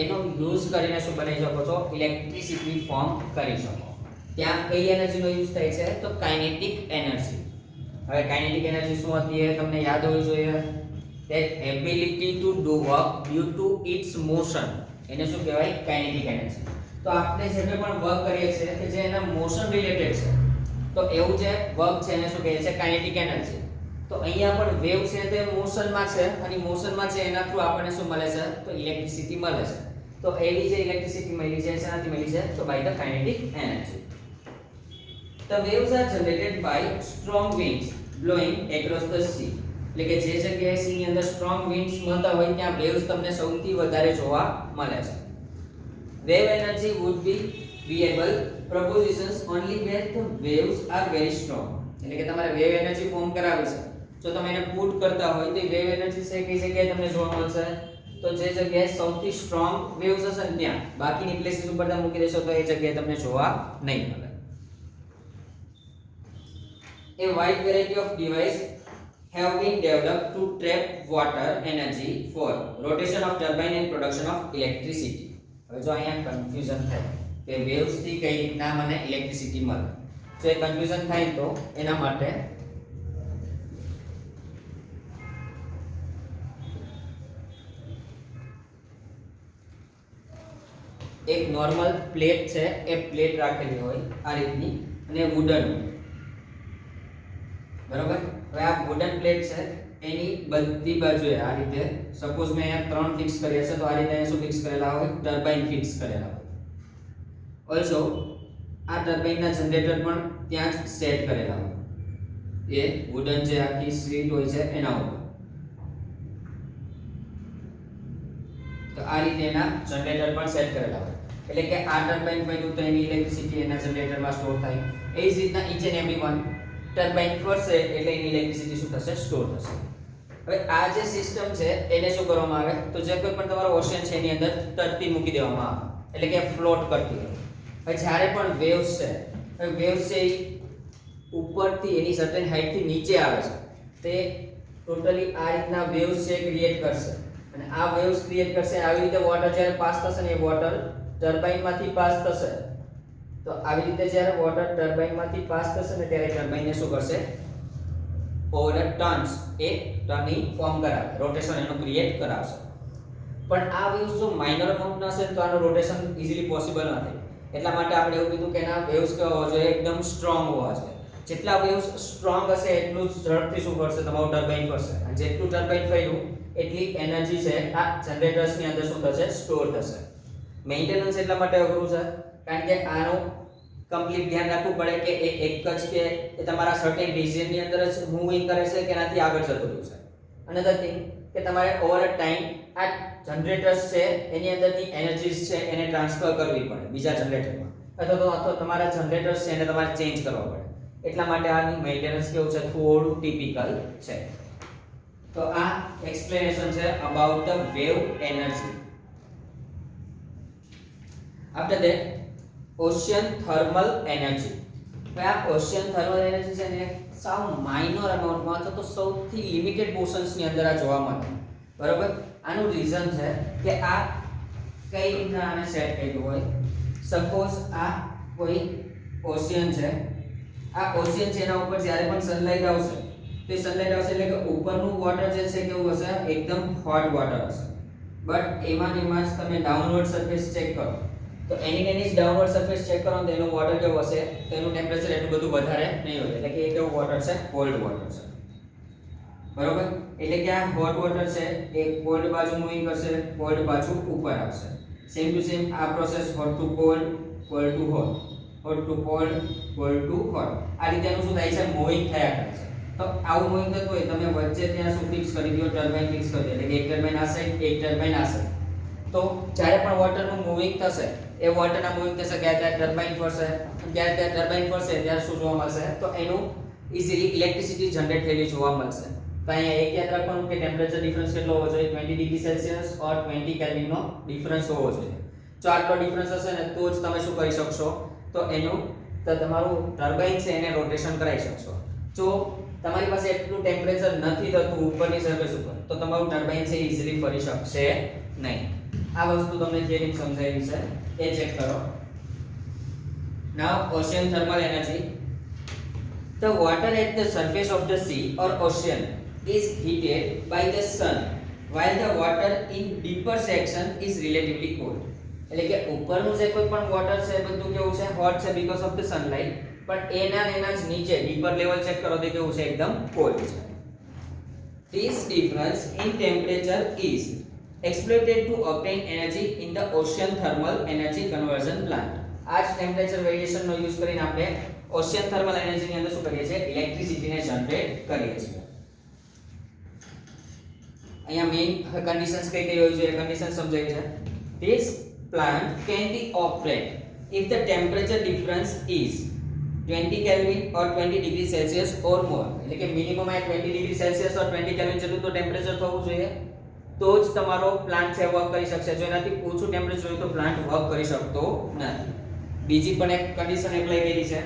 એનો યુઝ કરીને શું બનાવી શકો છો? ઇલેક્ટ્રિસિટી ફોર્મ કરી શકો. ત્યાં કઈ એનર્જીનો યુઝ થાય છે? તો કાઇનેટિક એનર્જી. હવે કાઇનેટિક એનર્જી શું હતી એ તમને યાદ હોવી જોઈએ. that ability to do work due to its motion, એને શું કહેવાય? Kinetic energy. તો આપણે જે પણ વર્ક કરીએ છીએ કે જે એના મોશન રિલેટેડ છે, તો એવું જે વર્ક છે એને શું કહે છે? Kinetic energy. તો અહીંયા પણ વેવ છે તે મોશનમાં છે અને મોશનમાં છે એના થ્રુ આપણને શું મળે છે? તો ઇલેક્ટ્રિસિટી મળે છે. તો એવી જે ઇલેક્ટ્રિસિટી મળી છે શેનાથી મળી છે? તો by the kinetic energy. The waves are generated by strong winds blowing across the sea. એટલે કે જે જગ્યાએ સી ની અંદર સ્ટ્રોંગ વિન્ડ્સ મળતા હોય ત્યાં વેવ્સ તમને સૌથી વધારે જોવા મળે છે. Wave energy would be viable propositions only where the waves are very strong. એટલે કે તમારે વેવ એનર્જી ફોર્મ કરાવી છે, જો તમે એને પુટ કરતા હોય તો વેવ એનર્જી છે કઈ જગ્યાએ તમને જોવા મળશે? તો જે જગ્યાએ સૌથી સ્ટ્રોંગ વેવ્સ હશે ને ત્યાં. બાકીની પ્લેસીસ ઉપર તમે મૂકી દેશો તો એ જગ્યાએ તમને જોવા નહીં મળે. A wide variety of devices have been developed to trap water energy for rotation of turbine and production of electricity. હવે જો અહીંયા કન્ફ્યુઝન થાય કે વેવ્સ થી કઈ રીતના મને ઇલેક્ટ્રિસિટી મળે, જો એ કન્ફ્યુઝન થાય તો એના માટે એક નોર્મલ પ્લેટ છે, એ પ્લેટ રાખેલી હોય આ રીતની અને વુડન, બરોબર? હવે આ વુડન પ્લેટ છે એની બધી બાજુએ આ રીતે સપોઝ મેં અહીંયા 3 ફિક્સ કર્યા છે તો આ રીતે અહીંયા શું ફિક્સ કરેલા હોય? ટર્બાઇન ફિક્સ કરેલા હોય. ઓલસો આ ટર્બાઇનના જનરેટર પણ ત્યાં જ સેટ કરેલા હોય એ વુડન જે આખી સ્લીટ હોય છે એના ઉપર. તો આ રીતે એના જનરેટર પણ સેટ કરેલા હોય. એટલે કે આ ટર્બાઇન ફર્યું તો એની ઇલેક્ટ્રિસિટી એના જનરેટરમાં સ્ટોર થાય. એ જ રીતના each and every one turbine ફરશે એટલે એની ઇલેક્ટ્રિસિટી શું થશે? સ્ટોર થશે. હવે આ જે સિસ્ટમ છે એને શું કરવામાં આવે? તો જે કોઈ પણ તમારો ઓશિયન છે એની અંદર તરતી મૂકી દેવામાં આવે, એટલે કે ફ્લોટ કરતી હોય. હવે જ્યારે પણ વેવ્સ છે, હવે વેવ્સ છે ઉપરથી એની સર્ટેન હાઈટ થી નીચે આવે છે, તે ટોટલી આ રીતના વેવ્સ છે ક્રિએટ કરશે અને આ વેવ્સ ક્રિએટ કરશે. આવી રીતે વોટર જ્યારે પાસ થશે ને એ વોટર ટર્બાઇનમાંથી પાસ થશે. તો આવી રીતે જ્યારે વોટર ટર્બાઇનમાંથી પાસ થશે ને ત્યારે ટર્બાઇનને શું કરશે? ઓવર ટર્ન્સ, એ ટર્નિંગ ફોર્મ કરાવે, રોટેશન એનું ક્રિએટ કરાવશે. પણ આ વેવ્સ જો માઇનર અમાઉન્ટના હશે તો આનું રોટેશન ઈઝીલી પોસિબલ નથી. એટલા માટે આપણે એવું કીધું કે એના વેવ્સ કેવા હોવા જોઈએ? એકદમ સ્ટ્રોંગ હોવા જોઈએ. જેટલા વેવ્સ સ્ટ્રોંગ હશે એટલું જ ઝડપથી શું કરશે? તમારું ટર્બાઇન ફરશે. અને જેટલું ટર્બાઇન ફર્યું એટલી એનર્જી છે આ જનરેટર્સની અંદર શું થશે? સ્ટોર થશે. મેન્ટેનન્સ એટલા માટે અઘરું છે કારણ કે આનું કમ્પ્લીટ ધ્યાન રાખવું પડે કે એ એક જ કે એ તમારા સર્ટેન રિજિયન ની અંદર જ મૂવિંગ કરે છે કે એનાથી આગળ જતું રહ્યું છે. અનધર થિંગ કે તમારે ઓવર અ ટાઈમ આ જનરેટર્સ છે એની અંદરની એનર્જીસ છે એને ટ્રાન્સફર કરવી પડે બીજા જનરેટરમાં, અથવા તમારા જનરેટર્સ છે એને તમારે ચેન્જ કરવા પડે. એટલા માટે આની મેન્ટેનન્સ કેવું છે, થોડું ટિપિકલ છે. તો આ એક્સપ્લેનેશન છે about the wave energy. After that ocean thermal energy. આ ઓશિયન થર્મલ એનર્જી છે ને સાવ માઇનોર અમાઉન્ટમાં અથવા તો સૌથી લિમિટેડ પોર્શન્સ ની અંદર આ જોવા મળે. બરાબર, આનું રીઝન છે કે આ કઈ રીતના આને સેટ કર્યું હોય. સપોઝ આ કોઈ ઓશિયન છે, આ ઓશિયન છે એના ઉપર જ્યારે પણ સનલાઇટ આવશે તો સનલાઇટ આવશે એટલે કે ઉપરનું વોટર જે છે કેવું હશે, એકદમ હોટ વોટર હશે. બટ એમાં જ તમે ડાઉનવર્ડ સરફેસ ચેક કરો તો એની ડાઉનવર્ડ સરફેસ ચેક કરો તો એનું વોટર કેવું હશે, તો એનું ટેમ્પરેચર એટલું બધું વધારે નહીં હોય. એટલે કે એ કેવું વોટર છે, કોલ્ડ વોટર છે. બરોબર, એટલે કે આ હોટ વોટર છે એ કોલ્ડ બાજુ મૂવિંગ કરશે, કોલ્ડ બાજુ ઉપર આવશે. સેમ ટુ સેમ આ process hot to cold, cold to hot, hot to cold, cold to hot. આ રીતે એનું શું થાય છે, મૂવિંગ થયા કરે છે. તો આવું મૂવિંગ થતું હોય તમે વચ્ચે ત્યાં શું ફિક્સ કરી દો, ટર્બાઇન ફિક્સ કરી દો. એટલે કે એક ટર્બાઇન આ સાઈડ, એક ટર્બાઇન આ સાઈડ. તો જ્યારે પણ વોટરનું મૂવિંગ થશે એ વોટરના મૂવિંગ થશે ત્યારે ત્યાં ટર્બાઇન ફરશે, ત્યારે ત્યાં ટર્બાઇન ફરશે ત્યારે શું જોવા મળશે, તો એનું ઇઝીલી ઇલેક્ટ્રિસિટી જનરેટ થયેલી જોવા મળશે. તો અહીંયા એક યાદ રાખવાનું કે ટેમ્પરેચર ડિફરન્સ કેટલો હોવો જોઈએ, 20 ડિગ્રી સેલ્સિયસ ઓર 20 કેલ્વિન નો ડિફરન્સ હોવો જોઈએ. જો આટલો ડિફરન્સ હશે ને તો જ તમે શું કરી શકશો, તો એનું તો તમારું ટર્બાઇન છે એને રોટેશન કરાવી શકશો. જો તમારી પાસે એટલું ટેમ્પરેચર નથી થતું ઉપરની સરફેસ ઉપર તો તમારું ટર્બાઇન છે ઇઝીલી ફરી શકશે નહીં. આ વસ્તુ તમને થિયરી સમજાવી છે એ ચેક કરો. Now ocean thermal energy. The water at the surface of the sea or ocean is heated by the sun while the water in deeper section is relatively cold. એટલે કે ઉપરનું જે કોઈ પણ વોટર છે બધું કેવું છે, હોટ છે because of the sunlight, પણ એના જ નીચે ડીપર લેવલ ચેક કરો તો કેવું છે, એકદમ કોલ્ડ છે. This difference in temperature is exploited to obtain energy in the ocean thermal energy conversion plant. આ જ ટેમ્પરેચર વેરિએશન નો યુઝ કરીને આપણે ઓશિયન થર્મલ એનર્જી ની અંદર શું કરીએ છીએ, ઇલેક્ટ્રિસિટીને જનરેટ કરીએ છીએ. અહીંયા મેઇન કન્ડિશન્સ કઈ કઈ હોય છે એ કન્ડિશન સમજાવી છે. This plant can be operated if the temperature difference is 20 Kelvin or 20 degree Celsius or more. એટલે કે મિનિમમ આ 20 ડિગ્રી સેલ્સિયસ or 20 કેલ્વિન જેટલું તો ટેમ્પરેચર થવું જોઈએ તો જ તમારો પ્લાન્ટ છે વર્ક કરી શકશે. જો એનાથી ઓછું ટેમ્પરેચર હોય તો પ્લાન્ટ વર્ક કરી શકતો નથી. બીજી પણ એક કન્ડિશન એપ્લાય કરી છે.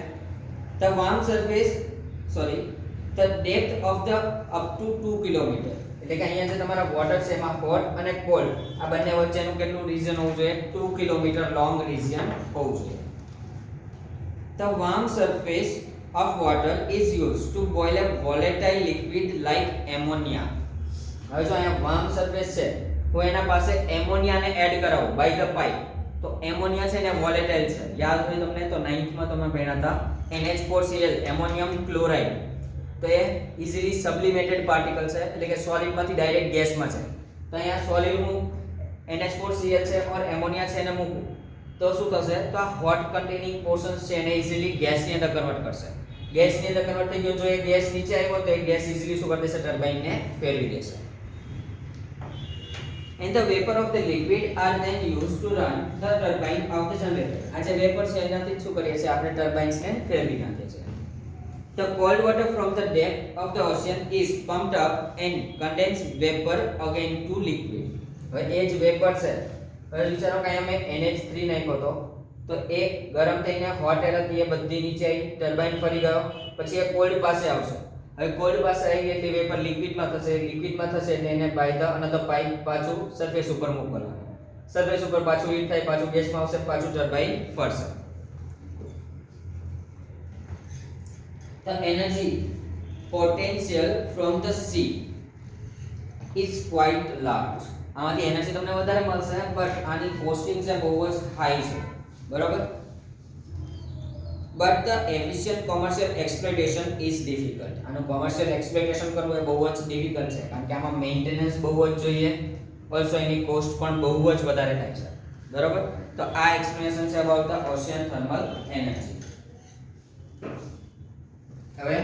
The depth of the up to 2 kilometer. એટલે કે અહીંયા જે તમારા વોટર છે એમાં હોટ અને કોલ્ડ આ બંને વચ્ચેનું કેટલું રિજન હોવું જોઈએ, 2 કિલોમીટર લોંગ રિજન હોવું જોઈએ. The warm surface of water is used to boil a volatile liquid like ammonia. હવે જો અહીંયા વાર્મ સરફેસ છે હું એના પાસે એમોનિયાને એડ કરાવું બાય ધ પાઇપ તો એમોનિયા છે ને વોલેટાઇલ છે. યાદ હોય તમને તો 9th માં તમે ભણ્યા હતા NH4Cl એમોનિયમ ક્લોરાઇડ. તો એ ઇઝીલી સબ્લિમેટેડ પાર્ટિકલ છે એટલે કે સોલિડ માંથી ડાયરેક્ટ ગેસમાં છે. તો અહીંયા સોલિડ હું NH4Cl છે ઓર એમોનિયા છે એને મૂકું તો શું થશે, તો આ હોટ કન્ટેનિંગ પોર્શન્સ છે એને ઇઝીલી ગેસની અંદર કન્વર્ટ કરશે. ગેસની અંદર કન્વર્ટ થઈ ગયો, જો એ ગેસ નીચે આવ્યો તો એ ગેસ ઇઝીલી શું કરી દેશે, ટર્બાઇનને ફેરવી દેશે. And the vapor of the liquid are then used to run the turbine of the generator. આ જે વેપર છે એનાથી શું કરીએ છીએ આપણે ટર્બાઇન્સને ફેરવી નાખીએ છીએ. The cold water from the depth of the ocean is pumped up and condensed vapor again to liquid. હવે એ જ વેપર છે, હવે વિચારો કે અહીંયા મેં NH3 નાખ્યો હતો તો એ ગરમ થઈને હોટ એર હતી એ બધી નીચે આવી, ટર્બાઇન ફરી ગયો, પછી એ કોલ્ડ પાસે આવશે. હવે કોલ્ડ પાસે આવી એટલે વેપર લિક્વિડમાં થશે એટલે એને બાય ધ અનધર પાઇપ પાછું સરફેસ ઉપર મૂકવાનું. સરફેસ ઉપર પાછું હીટ થાય, પાછું ગેસમાં આવશે, પાછું ટર્બાઇન ફરશે. The energy potential from the sea is quite large. આમાંથી એનર્જી તમને વધારે મળશે બટ આની કોસ્ટિંગ છે બહુ જ હાઈ છે. બરાબર, but the efficient commercial exploitation is difficult. આનું commercial exploitation કરવું એ બહુ જ difficult છે કારણ કે આમાં મેન્ટેનન્સ બહુ જ જોઈએ, ઓલસો એની કોસ્ટ પણ બહુ જ વધારે થાય છે. બરોબર. તો આ એક્સપ્લેનેશન છે about the ocean thermal energy. હવે